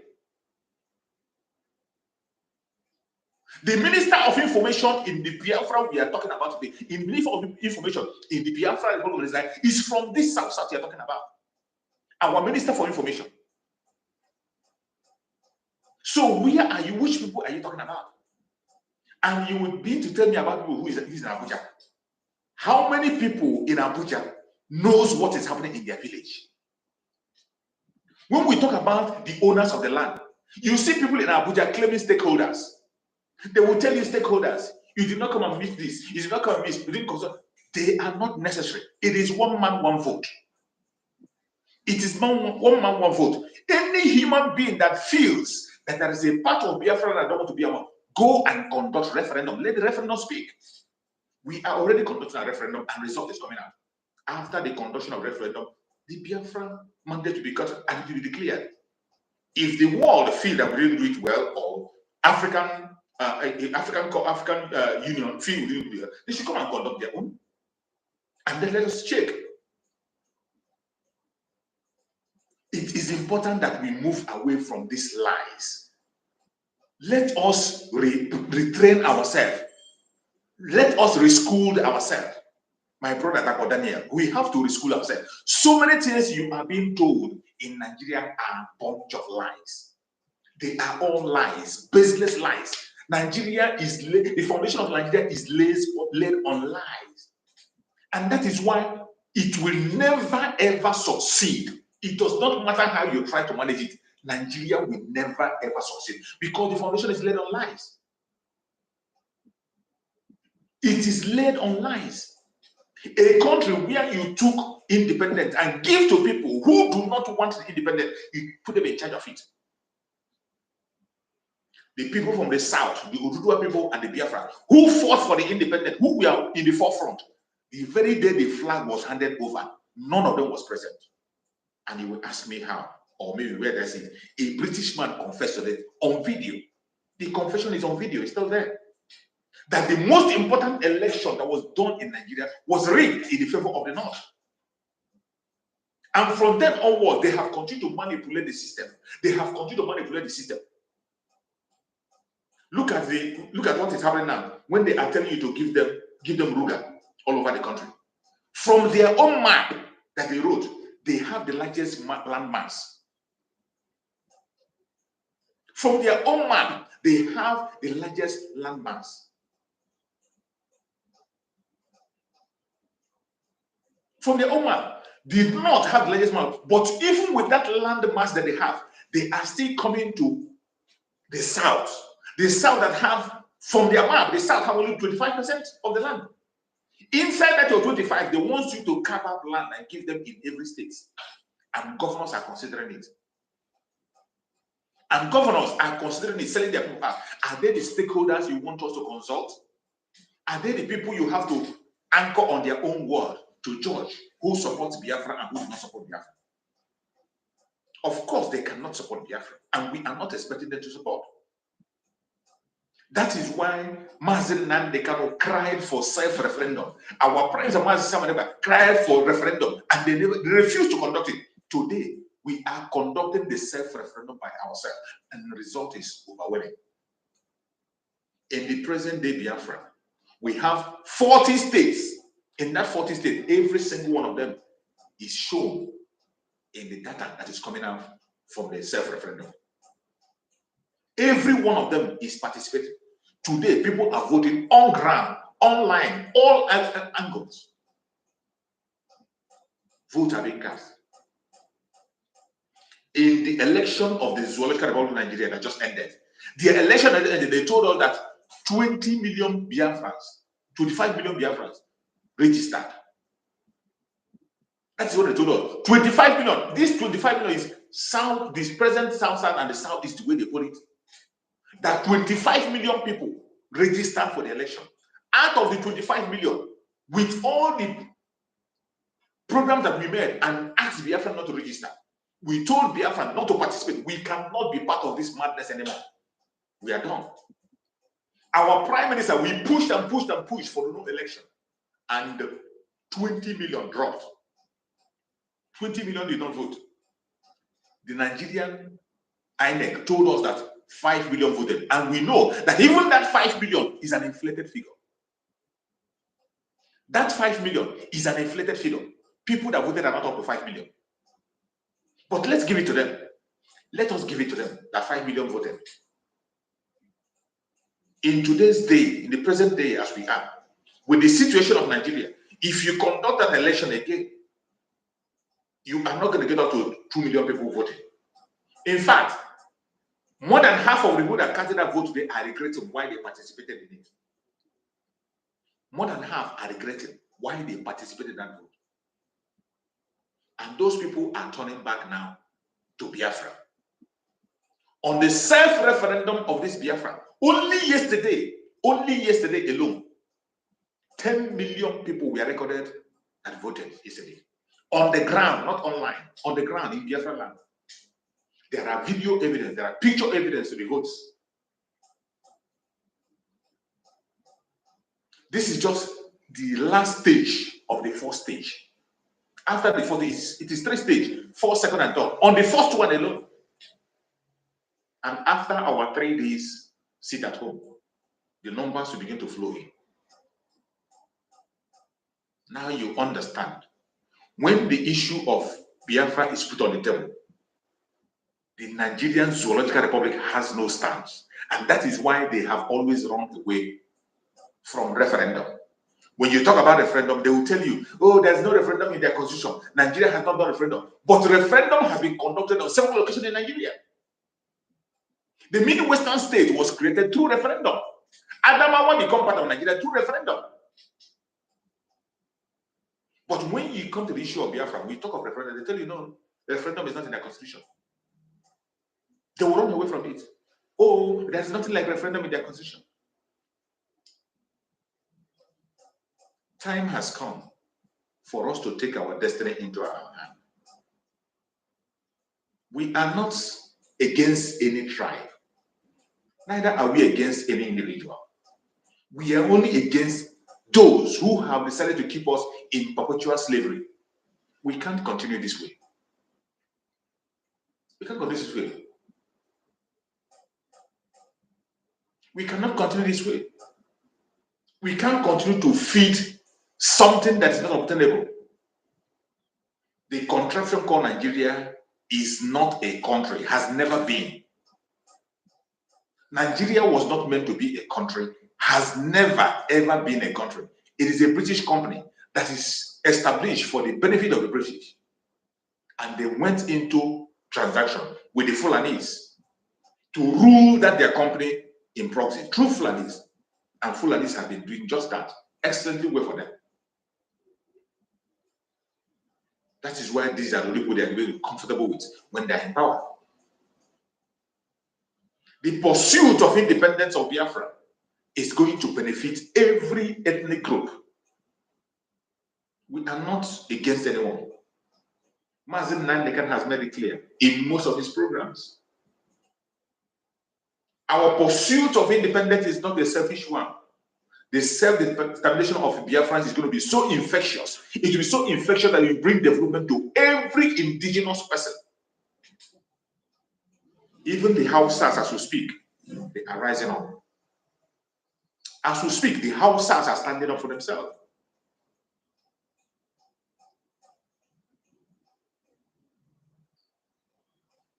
The Minister of Information in the Biafra we are talking about today, in the Minister of Information in the Biafra is from this South-South you are talking about. Our Minister for Information. So where are you? Which people are you talking about? And you would be to tell me about people who is in Abuja. How many people in Abuja knows what is happening in their village? When we talk about the owners of the land, you see people in Abuja claiming stakeholders. They will tell you stakeholders, you did not come and meet this, you did not come and meet, you didn't consult. They are not necessary. It is one man, one vote. It is one man, one vote. Any human being that feels that there is a part of Biafra that don't want to be among, go and conduct referendum. Let the referendum speak. We are already conducting a referendum and result is coming out. After the conduction of referendum, the Biafra mandate to be cut and it will be declared. If the world feel that we didn't do it well, or African Union feel we didn't do it, they should come and conduct their own. And then let us check. It is important that we move away from these lies. Let us retrain ourselves. Let us reschool ourselves. My brother Dr. Daniel, we have to reschool ourselves. So many things you are being told in Nigeria are a bunch of lies. They are all lies, baseless lies. Nigeria is the foundation of Nigeria is laid on lies. And that is why it will never ever succeed. It does not matter how you try to manage it. Nigeria will never ever succeed because the foundation is laid on lies. It is laid on lies. A country where you took independence and give to people who do not want the independence, you put them in charge of it. The people from the south, the Ududua people and the Biafra, who fought for the independence, who were in the forefront, the very day the flag was handed over, none of them was present. And you will ask me how, or maybe where there's it. A British man confessed to it on video. The confession is on video, it's still there. That the most important election that was done in Nigeria was rigged in the favor of the North. And from then onward, they have continued to manipulate the system. They have continued to manipulate the system. Look at what is happening now when they are telling you to give them Ruga all over the country. From their own map that they wrote, they have the largest land mass. From their own map, they have the largest landmass. From their own map, they do not have the largest map. But even with that landmass that they have, they are still coming to the south. The south that have, from their map, the south have only 25% of the land. Inside that your 25, they want you to carve out land and give them in every state. And governors are considering it. And governors are considering it, selling their people out. Are they the stakeholders you want us to consult? Are they the people you have to anchor on their own word to judge who supports Biafra and who does not support Biafra? Of course, they cannot support Biafra, and we are not expecting them to support. That is why Mazen Nandekano cried for self-referendum. Our president Mazen cried for referendum, and they refused to conduct it. Today, we are conducting the self-referendum by ourselves, and the result is overwhelming. In the present day Biafra, we have 40 states. In that 40 states, every single one of them is shown in the data that is coming out from the self-referendum. Every one of them is participating. Today, people are voting on ground, online, all angles. Votes are being cast. In the election of the Zoological Republic of Nigeria that just ended, the election that ended, they told us that 20 million Biafrans, 25 million Biafrans registered. That's what they told us. 25 million. This 25 million is south, this present south, and the south is the way they put it. That 25 million people registered for the election. Out of the 25 million, with all the programs that we made and asked Biafra not to register, we told Biafra not to participate. We cannot be part of this madness anymore. We are done. Our prime minister, we pushed and pushed and pushed for the no election, and 20 million dropped. 20 million did not vote. The Nigerian INEC told us that 5 million voted, and we know that even that 5 million is an inflated figure. That 5 million is an inflated figure. People that voted are not up to 5 million. But let's give it to them. Let us give it to them that 5 million voted. In today's day, in the present day as we are, with the situation of Nigeria, if you conduct an election again, you are not going to get up to 2 million people voting. In fact, more than half of the people that casted that vote today are regretting why they participated in it. More than half are regretting why they participated in that vote. And those people are turning back now to Biafra. On the self-referendum of this Biafra, only yesterday alone, 10 million people were recorded that voted yesterday. On the ground, not online, on the ground in Biafra land. There are video evidence, there are picture evidence to the votes. This is just the last stage of the fourth stage. After the fourth, it is 3 stages, 4th, 2nd, and 3rd. On the first one alone. And after our 3 days sit at home, the numbers will begin to flow in. Now you understand. When the issue of Biafra is put on the table, the Nigerian Zoological Republic has no stance. And that is why they have always run away from referendum. When you talk about referendum, they will tell you, oh, there's no referendum in their constitution. Nigeria has not done referendum. But referendum has been conducted on several locations in Nigeria. The Midwestern state was created through referendum. Adamawa became part of Nigeria through referendum. But when you come to the issue of Biafra, we talk of referendum, they tell you, no, the referendum is not in their constitution. They will run away from it. Oh, there's nothing like referendum in their constitution. Time has come for us to take our destiny into our hand. We are not against any tribe. Neither are we against any individual. We are only against those who have decided to keep us in perpetual slavery. We can't continue this way. We can't continue this way. We cannot continue this way. We can't continue to feed something that is not obtainable. The contraption called Nigeria is not a country, has never been. Nigeria was not meant to be a country, has never ever been a country. It is a British company that is established for the benefit of the British. And they went into transaction with the Fulanis to rule that their company in proxy through Fulanis. And Fulanis have been doing just that excellently well for them. That is why these are the people they are very comfortable with when they are in power. The pursuit of independence of Biafra is going to benefit every ethnic group. We are not against anyone. Mazin Nandekan has made it clear in most of his programs. Our pursuit of independence is not a selfish one. The self-determination of Biafrans is going to be so infectious. It will be so infectious that it will bring development to every indigenous person. Even the Hausas, as we speak, they are rising up. As we speak, the Hausas are standing up for themselves.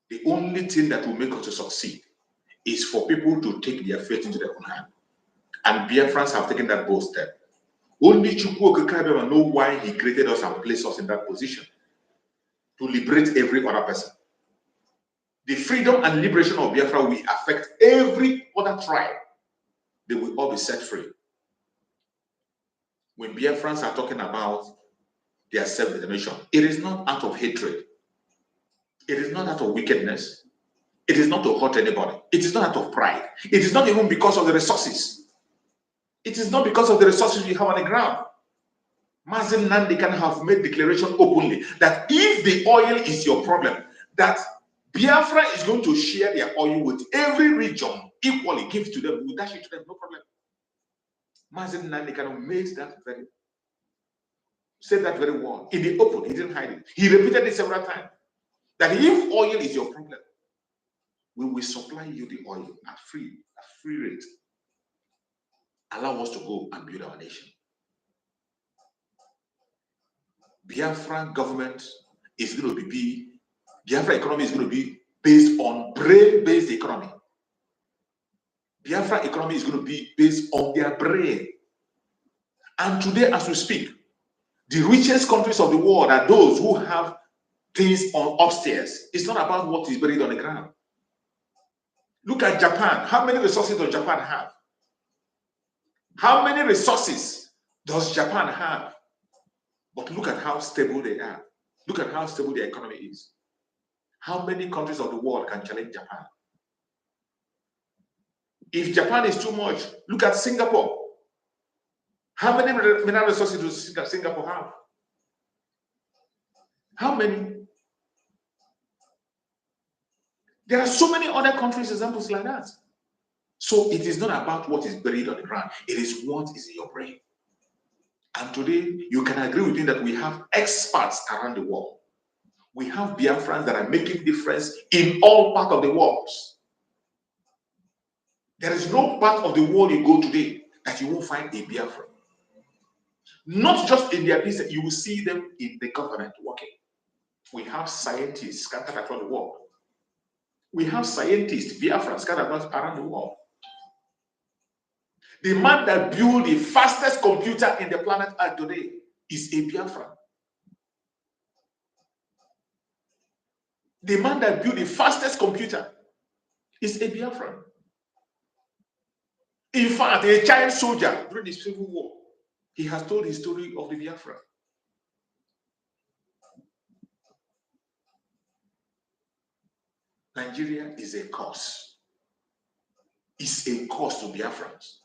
The only thing that will make us to succeed is for people to take their fate into their own hand. And Biafrans have taken that bold step. Only Chukwu Okekabema know why he created us and placed us in that position, to liberate every other person. The freedom and liberation of Biafra will affect every other tribe. They will all be set free. When Biafrans are talking about their self-determination, it is not out of hatred. It is not out of wickedness. It is not to hurt anybody. It is not out of pride. It is not even because of the resources. It is not because of the resources we have on the ground. Mazin Nandekan have made declaration openly that if the oil is your problem, that Biafra is going to share their oil with every region equally, give to them, we will dash it to them, no problem. Mazin Nandekan made that said that very word in the open. He didn't hide it. He repeated it several times. That if oil is your problem, we will supply you the oil at free rate. Allow us to go and build our nation. Biafra government is going to be, Biafra economy is going to be based on brain-based economy. Biafra economy is going to be based on their brain. And today, as we speak, the richest countries of the world are those who have things on upstairs. It's not about what is buried on the ground. Look at Japan. How many resources does Japan have? How many resources does Japan have? But look at how stable they are. Look at how stable their economy is. How many countries of the world can challenge Japan? If Japan is too much, look at Singapore. How many mineral resources does Singapore have? How many? There are so many other countries, examples like that. So it is not about what is buried on the ground. It is what is in your brain. And today, you can agree with me that we have experts around the world. We have Biafrans that are making difference in all parts of the world. There is no part of the world you go today that you won't find a Biafran. Not just in their business, you will see them in the government working. We have scientists scattered across the world. We have scientists, Biafrans, scattered around the world. The man that built the fastest computer in the planet Earth today is a Biafran. The man that built the fastest computer is a Biafran. In fact, a child soldier during the Civil War, he has told his story of the Biafra. Nigeria is a curse. It's a curse to Biafrans.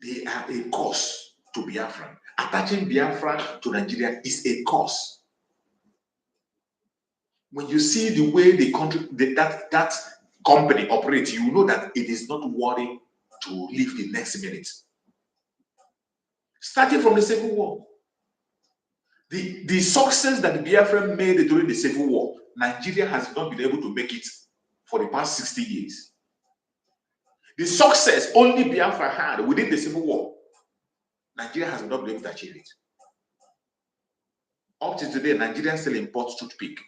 They are a curse to Biafran. Attaching Biafra to Nigeria is a curse. When you see the way the country, that company operates, you know that it is not worthy to live the next minute. Starting from the Civil War, the success that the Biafra made during the Civil War, Nigeria has not been able to make it for the past 60 years. The success only Biafra had within the Civil War, Nigeria has not been able to achieve it. Up to today, Nigeria still imports toothpick.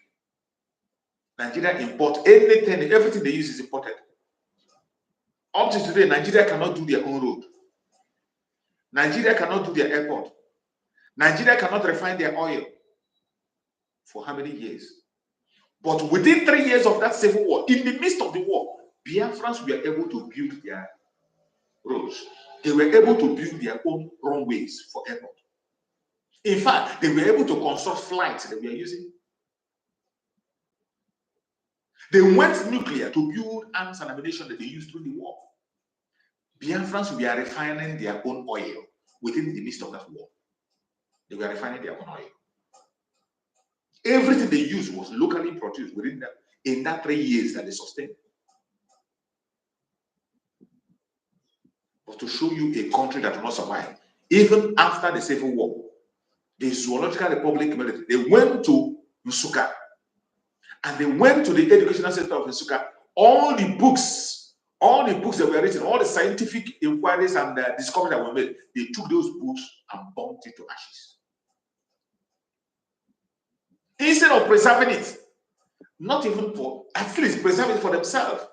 Nigeria imports anything, everything they use is imported. Up to today, Nigeria cannot do their own road. Nigeria cannot do their airport. Nigeria cannot refine their oil. For how many years? But within 3 years of that civil war, in the midst of the war, Biafrans were able to build their roads. They were able to build their own runways for airport. In fact, they were able to construct flights that we are using. They went nuclear to build arms and ammunition that they used through the war. Biafrans were refining their own oil within the midst of that war. They were refining their own oil. Everything they used was locally produced within that, in that 3 years that they sustained. But to show you a country that will not survive, even after the Civil War, the Zoological Republic military, they went to Nsukka and they went to the educational center of Nsukka. All the books that were written, all the scientific inquiries and discoveries that were made, they took those books and burnt it to ashes. Instead of preserving it, not even for, at least preserve it for themselves.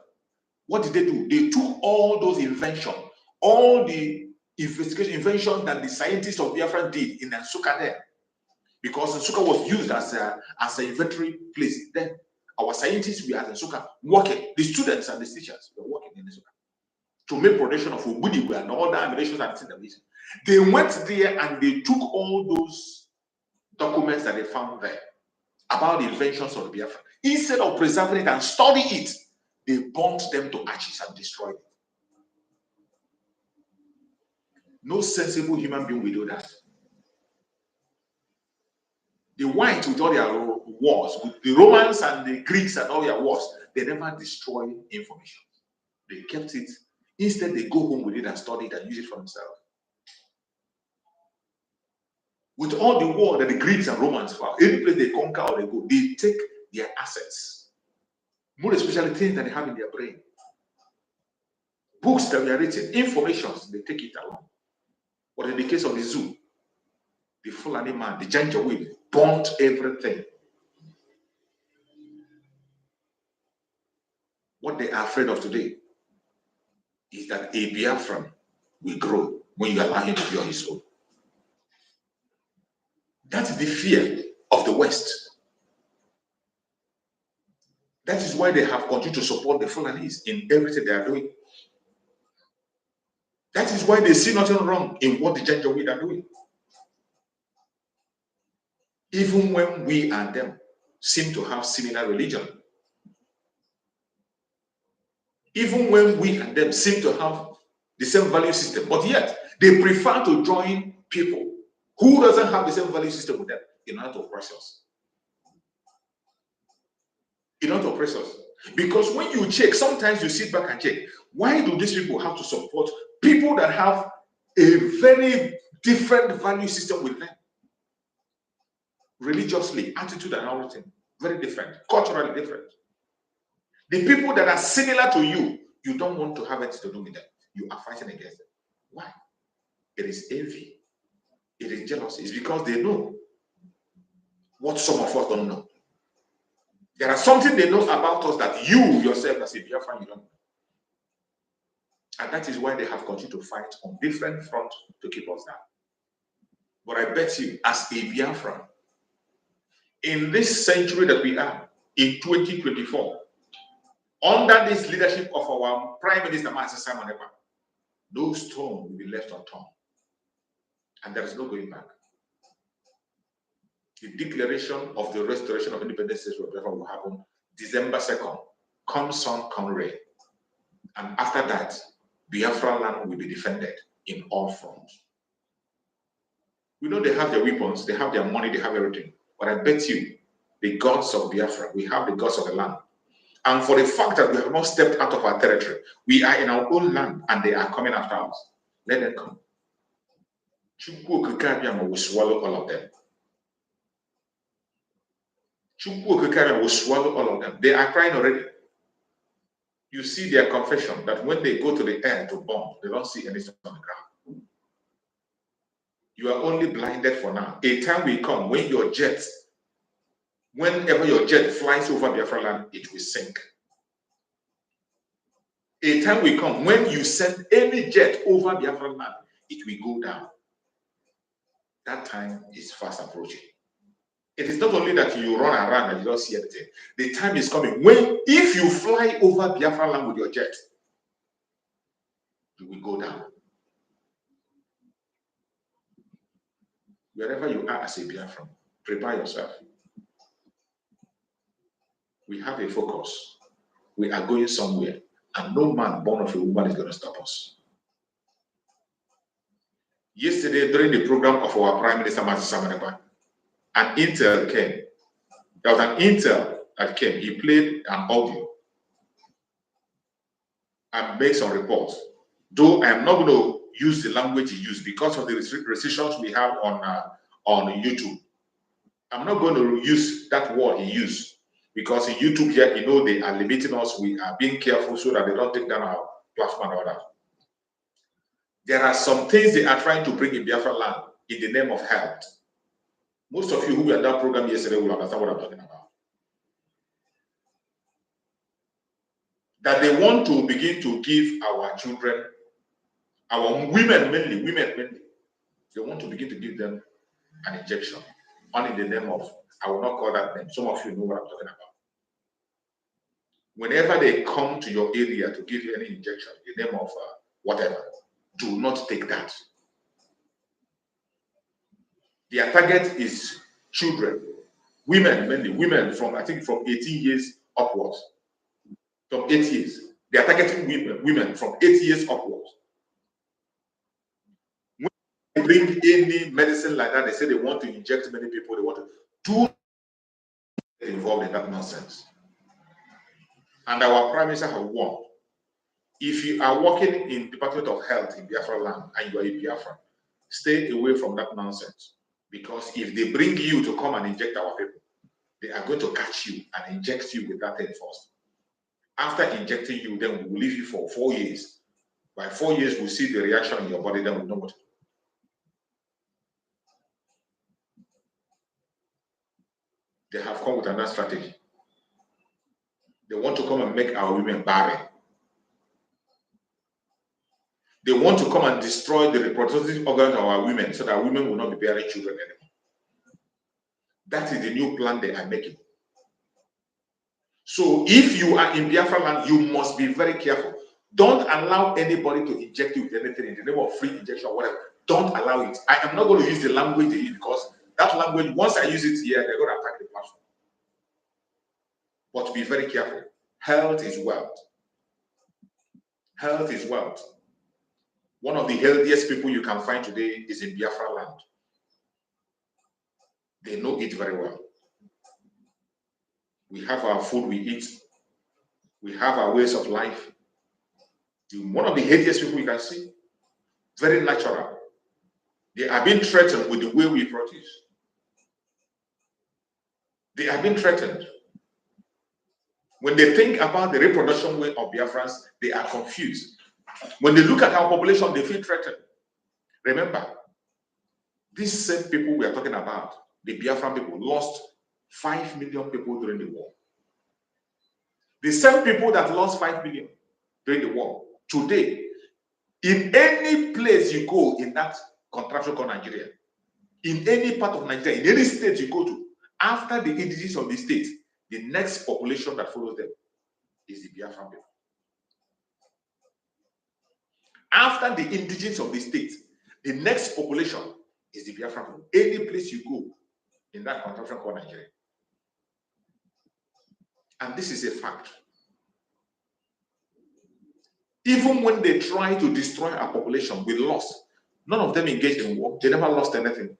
What did they do? They took all those inventions, all the inventions that the scientists of Biafra did in Nsukka there, because Nsukka was used as an inventory place. Then our scientists were at Nsukka working, the students and the teachers were working in Nsukka to make production of Obudigwe and all the ammunition and things that we. They went there and they took all those documents that they found there about the inventions of the Biafra. Instead of preserving it and study it, they burnt them to ashes and destroyed it. No sensible human being will do that. The whites with all their wars, with the Romans and the Greeks and all their wars, they never destroy information. They kept it. Instead, they go home with it and study it and use it for themselves. With all the war that the Greeks and Romans fought, any place they conquer or they go, they take their assets, more especially things that they have in their brain. Books that were written, informations, they take it along. But in the case of the zoo, the Fulani man, the Janjaweed, burnt everything. What they are afraid of today is that a Biafran will grow when you allow him to be on his own. That's the fear of the West. That is why they have continued to support the Fulanis in everything they are doing. That is why they see nothing wrong in what the Janjaweed are doing. Even when we and them seem to have similar religion. Even when we and them seem to have the same value system, but yet they prefer to join people who doesn't have the same value system with them in order to oppress us. In order to oppress us. Because when you check, sometimes you sit back and check, why do these people have to support people that have a very different value system with them? Religiously, attitude and everything, very different, culturally different. The people that are similar to you, you don't want to have anything to do with them. You are fighting against them. Why? It is envy. It is jealousy. It's because they know what some of us don't know. There are something they know about us that you yourself as a Biafran, you don't know. And that is why they have continued to fight on different fronts to keep us down. But I bet you, as a Biafran, in this century that we are, in 2024, under this leadership of our Prime Minister, Master Simon Ekpa, no stone will be left unturned. And there is no going back. The declaration of the restoration of independence will happen December 2nd. Come sun, come rain. And after that, Biafra land will be defended in all fronts. We know they have their weapons, they have their money, they have everything. But I bet you, the gods of Biafra, we have the gods of the land. And for the fact that we have not stepped out of our territory, we are in our own land and they are coming after us. Let them come. Chukwu Okike will swallow all of them. Chukwu Okike will swallow all of them. They are crying already. You see their confession that when they go to the air to bomb, they don't see anything on the ground. You are only blinded for now. A time will come when your jet, whenever your jet flies over Biafra land, it will sink. A time will come when you send any jet over Biafran land, it will go down. That time is fast approaching. It is not only that you run around and you don't see anything. The time is coming when, if you fly over Biafran land with your jet, you will go down. Wherever you are as a Biafran, prepare yourself. We have a focus. We are going somewhere, and no man born of a woman is going to stop us. Yesterday, during the program of our Prime Minister, an intel came. There was an intel that came. He played an audio and made some reports. Though I am not going to use the language he used because of the restrictions we have on YouTube. I'm not going to use that word he used because in YouTube here, you know, they are limiting us. We are being careful so that they don't take down our platform and all that. There are some things they are trying to bring in Biafra land in the name of health. Most of you who were in that program yesterday will understand what I'm talking about. That they want to begin to give our children, our women mainly, they want to begin to give them an injection, only in the name of, I will not call that name. Some of you know what I'm talking about. Whenever they come to your area to give you any injection, in the name of whatever, do not take that. Their target is children, women mainly, women from, I think, from 18 years upwards. From 8 years. They are targeting women from 8 years upwards. When they bring any medicine like that, they say they want to inject many people, they want to do get involved in that nonsense. And our Prime Minister has warned, if you are working in Department of Health in Biafra land and you are a Biafran, stay away from that nonsense. Because if they bring you to come and inject our people, they are going to catch you and inject you with that thing first. After injecting you, then we will leave you for 4 years. By 4 years, we'll see the reaction in your body, then we'll know what to do. They have come with another strategy. They want to come and make our women barren. They want to come and destroy the reproductive organs of our women so that women will not be bearing children anymore. That is the new plan they are making. So if you are in Biafra land, you must be very careful. Don't allow anybody to inject you with anything in the name of free injection or whatever. Don't allow it. I am not going to use the language they use because that language, once I use it here, they're going to attack the platform. But be very careful. Health is wealth. Health is wealth. One of the healthiest people you can find today is in Biafra land. They know it very well. We have our food we eat. We have our ways of life. One of the healthiest people you can see. Very natural. They are being threatened with the way we produce. They are being threatened. When they think about the reproduction way of Biafrans, they are confused. When they look at our population, they feel threatened. Remember, these same people we are talking about, the Biafran people, lost 5 million people during the war. The same people that lost 5 million during the war, today, in any place you go in that contraction called Nigeria, in any part of Nigeria, in any state you go to, after the indigenous of the state, the next population that follows them is the Biafran people. After the indigenous of the state, the next population is the Biafran people. Any place you go in that contraction called Nigeria. And this is a fact. Even when they try to destroy our population, we lost. None of them engaged in war. They never lost anything.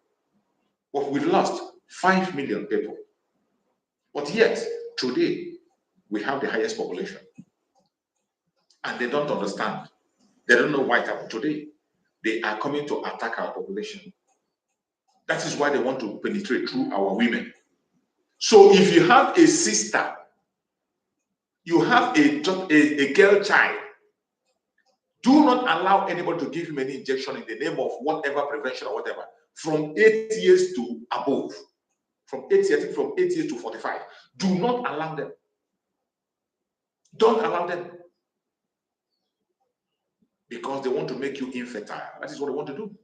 But we lost 5 million people. But yet, today, we have the highest population. And they don't understand. They don't know why it happened today. They are coming to attack our population. That is why they want to penetrate through our women. So if you have a sister, you have a girl child, do not allow anybody to give him any injection in the name of whatever prevention or whatever. From 8 years to above, from 8 years, I think from 8 years to 45, do not allow them. Don't allow them. because they want to make you infertile. That is what they want to do.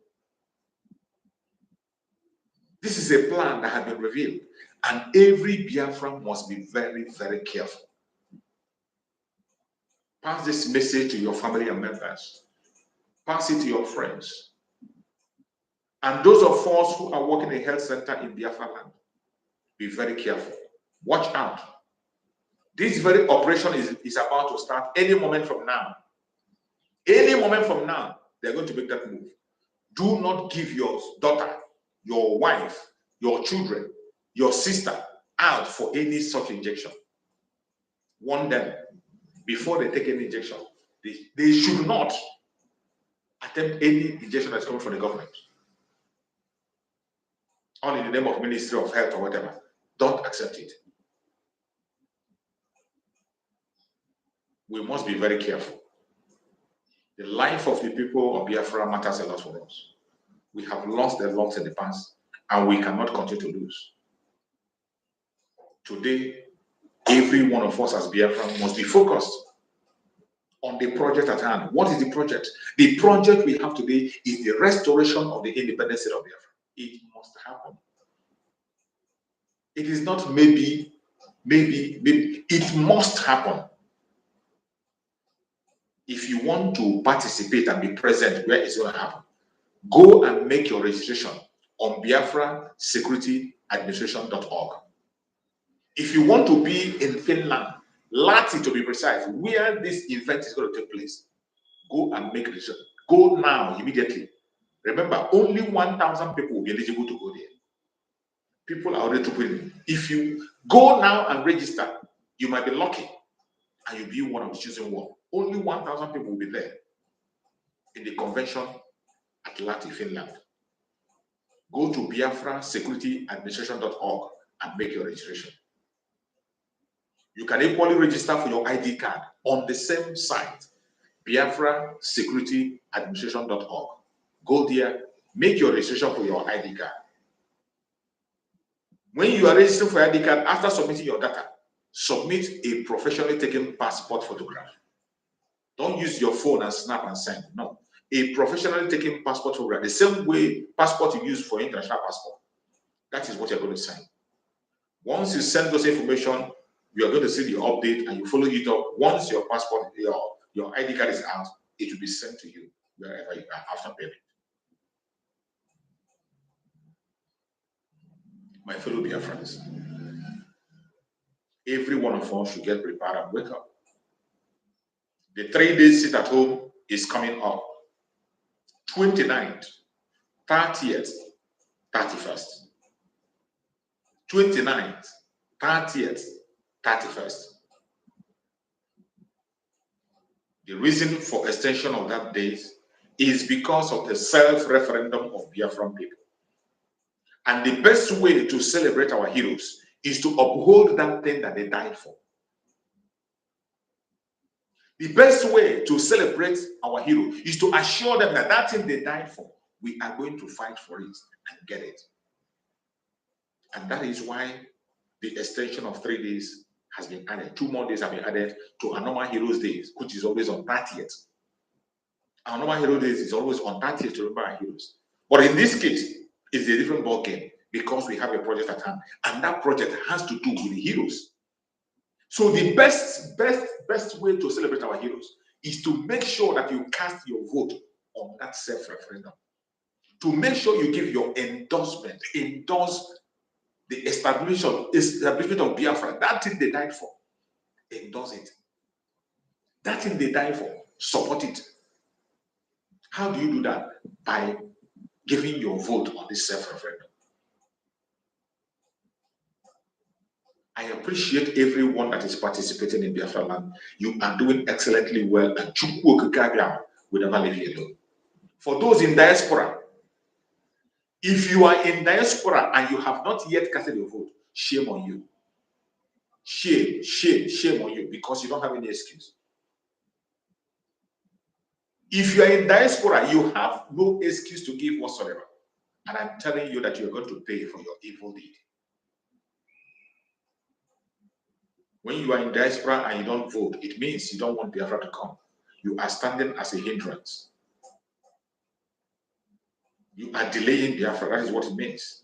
This is a plan that has been revealed, and every Biafran must be very, very careful. Pass this message to your family and members. Pass it to your friends. And those of us who are working in a health center in Biafra land, be very careful. Watch out. This very operation is about to start any moment from now. Any moment from now, they're going to make that move. Do not give your daughter, your wife, your children, your sister out for any such injection. Warn them before they take any injection. They should not attempt any injection that's coming from the government. All in the name of Ministry of Health or whatever. Don't accept it. We must be very careful. The life of the people of Biafra matters a lot for us. We have lost a lot in the past, and we cannot continue to lose. Today, every one of us as Biafra must be focused on the project at hand. What is the project? The project we have today is the restoration of the independent state of Biafra. It must happen. It is not maybe. It must happen. If you want to participate and be present where it's going to happen, go and make your registration on biafrasecurityadministration.org. If you want to be in Finland, Lati to be precise, where this event is going to take place, go and make registration. Go now, immediately. Remember, only 1,000 people will be eligible to go there. People are already trooping. If you go now and register, you might be lucky and you'll be one of the chosen one. Only 1,000 people will be there in the convention at Lati, Finland. Go to biafrasecurityadministration.org and make your registration. You can equally register for your ID card on the same site, biafrasecurityadministration.org. Go there, make your registration for your ID card. When you are registering for your ID card, after submitting your data, submit a professionally taken passport photograph. Don't use your phone and snap and send. No. A professionally taken passport photograph, the same way passport you use for international passport. That is what you're going to send. Once you send those information, you are going to see the update and you follow it up. Once your passport, your ID card is out, it will be sent to you wherever you are after payment. My fellow Biafrans, every one of us should get prepared and wake up. The 3 days sit at home is coming up. 29th, 30th, 31st. 29th, 30th, 31st. The reason for extension of that date is because of the self-referendum of Biafran people. And the best way to celebrate our heroes is to uphold that thing that they died for. The best way to celebrate our hero is to assure them that that thing they died for, we are going to fight for it and get it. And that is why the extension of 3 days has been added. 2 more days have been added to our normal Heroes Days, which is always on 30th. Our normal Hero Days is always on 30th to remember our heroes. But in this case, it's a different ballgame because we have a project at hand, and that project has to do with the heroes. So the best way to celebrate our heroes is to make sure that you cast your vote on that self-referendum. To make sure you give your endorsement, endorse the establishment of Biafra, that thing they died for, endorse it. That thing they died for, support it. How do you do that? By giving your vote on this self-referendum. I appreciate everyone that is participating in Biafra land. You are doing excellently well, and Chukwu Okikabia will never leave you alone. For those in diaspora, if you are in diaspora and you have not yet casted your vote, shame on you. Shame on you, because you don't have any excuse. If you are in diaspora, you have no excuse to give whatsoever. And I'm telling you that you're going to pay for your evil deed. When you are in diaspora and you don't vote, it means you don't want Biafra to come. you are standing as a hindrance. You are delaying Biafra. That is what it means.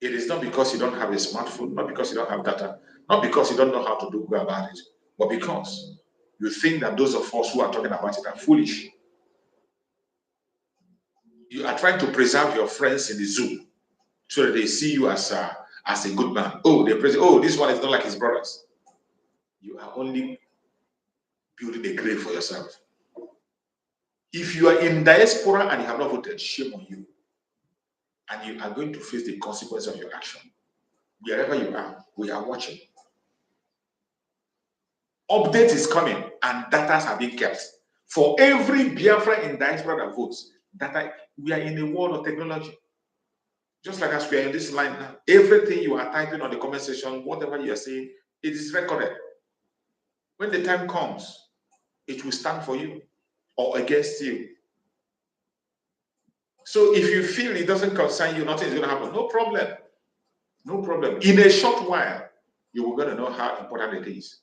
It is not because you don't have a smartphone, not because you don't have data, not because you don't know how to go about it, but because you think that those of us who are talking about it are foolish. You are trying to preserve your friends in the zoo so that they see you as a good man. Oh, this one is not like his brothers. You are only building a grave for yourself. If you are in diaspora and you have not voted, shame on you. And you are going to face the consequence of your action. Wherever you are, we are watching. Update is coming and data are being kept. For every Biafra in diaspora that votes, data, we are in a world of technology. Just like as we are in this line now, everything you are typing on the comment section, whatever you are saying, it is recorded. When the time comes, it will stand for you or against you. So if you feel it doesn't concern you, nothing is going to happen. No problem. No problem. In a short while, you are going to know how important it is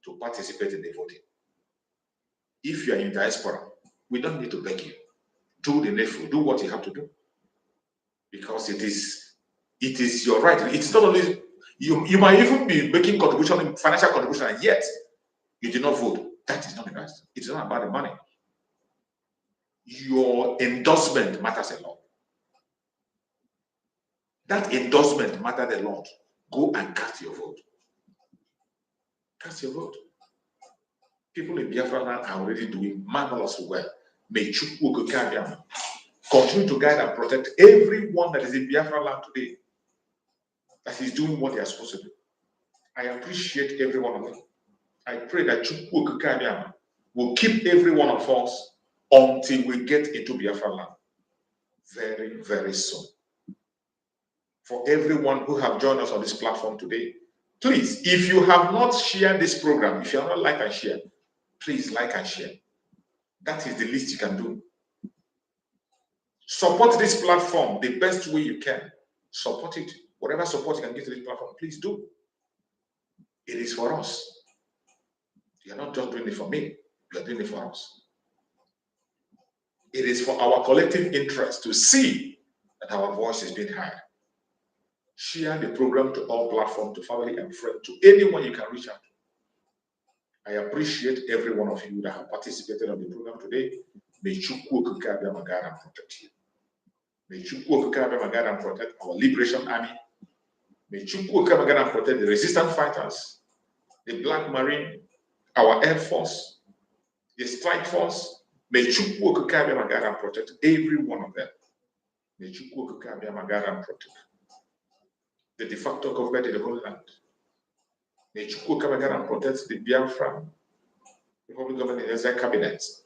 to participate in the voting. If you are in diaspora, we don't need to beg you. Do the needful. Do what you have to do. Because it is your right. It's not only you might even be making contribution, financial contribution, and yet you did not vote. That is not the right. It's not about the money. Your endorsement matters a lot. That endorsement matters a lot. Go and cast your vote. Cast your vote. People in Biafra land are already doing marvelous well. May Chukwu continue to guide and protect everyone that is in Biafra land today, that is doing what they are supposed to do. I appreciate every one of them. I pray that Chukwu will keep every one of us until we get into Biafra land very, very soon. For everyone who have joined us on this platform today, please, if you have not shared this program, if you have not liked and share, please like and share. That is the least you can do. Support this platform the best way you can. Support it. Whatever support you can give to this platform, please do. It is for us. You are not just doing it for me. You are doing it for us. It is for our collective interest to see that our voice is being heard. Share the program to all platforms, to family and friends, to anyone you can reach out to. I appreciate every one of you that have participated on the program today. May Chukwu Okike Abia guide and protect you. May Chukwu Okike Abia guide and protect our Liberation Army. May Chukwu Okike guide and protect the resistance fighters, the Black Marine, our Air Force, the Strike Force. May Chukwu Okike Abia guide and protect every one of them. May Chukwu Okike Abia guide and protect the de facto government in the whole land. May Chukwu Okike guide and protect the Biafra Republic government in their cabinets.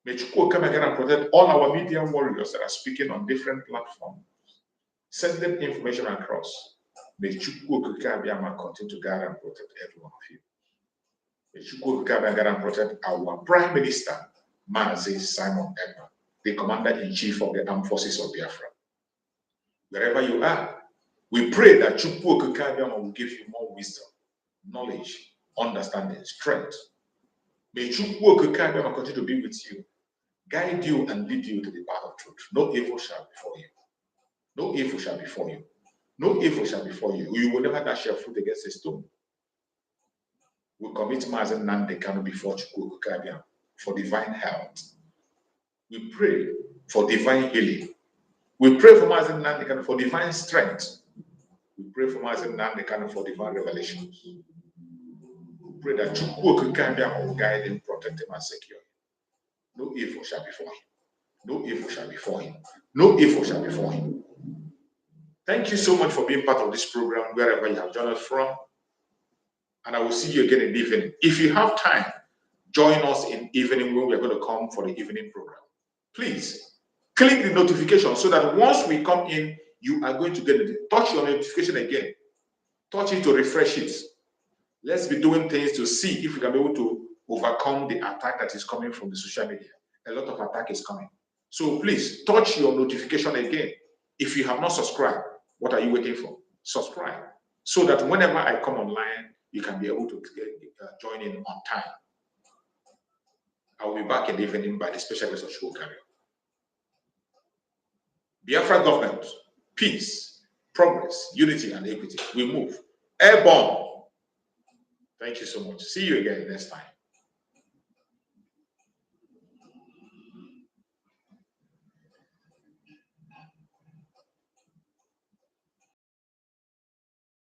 May Chukwu Okike guide and protect all our media warriors that are speaking on different platforms. Send them information across. May Chukwu Okike continue to guide and protect every one of you. May Chukwu Okike guide and protect our Prime Minister, Mazi Simon Ekpa, the Commander-in-Chief of the Armed Forces of Biafra. Wherever you are, we pray that Chukwu Okike will give you more wisdom, knowledge, understanding, strength. May Chukwu Okike continue to be with you, guide you and lead you to the path of truth. No evil shall befall you. No evil shall befall you. No evil shall befall you. You will never dash your foot against a stone. We commit Mazen Nandekano before Chukwu Okike for divine health. We pray for divine healing. We pray for Mazen Nandekano for divine strength. We pray for Mazen Nandekano for divine revelations. We pray that Chukwu Okike will guide him, protect him, and secure him. No evil shall befall him. No evil shall befall him. No evil shall befall him. Thank you so much for being part of this program, wherever you have joined us from. And I will see you again in the evening. If you have time, join us in evening when we are going to come for the evening program. Please click the notification so that once we come in, you are going to get it. Touch your notification again. Touch it to refresh it. Let's be doing things to see if we can be able to overcome the attack that is coming from the social media. A lot of attack is coming. So please touch your notification again. If you have not subscribed, what are you waiting for? Subscribe so that whenever I come online, you can be able to join in on time. I will be back in the evening by the special guest of show carrier. Biafra government, peace, progress, unity, and equity. We move. Airborne. Thank you so much. See you again next time.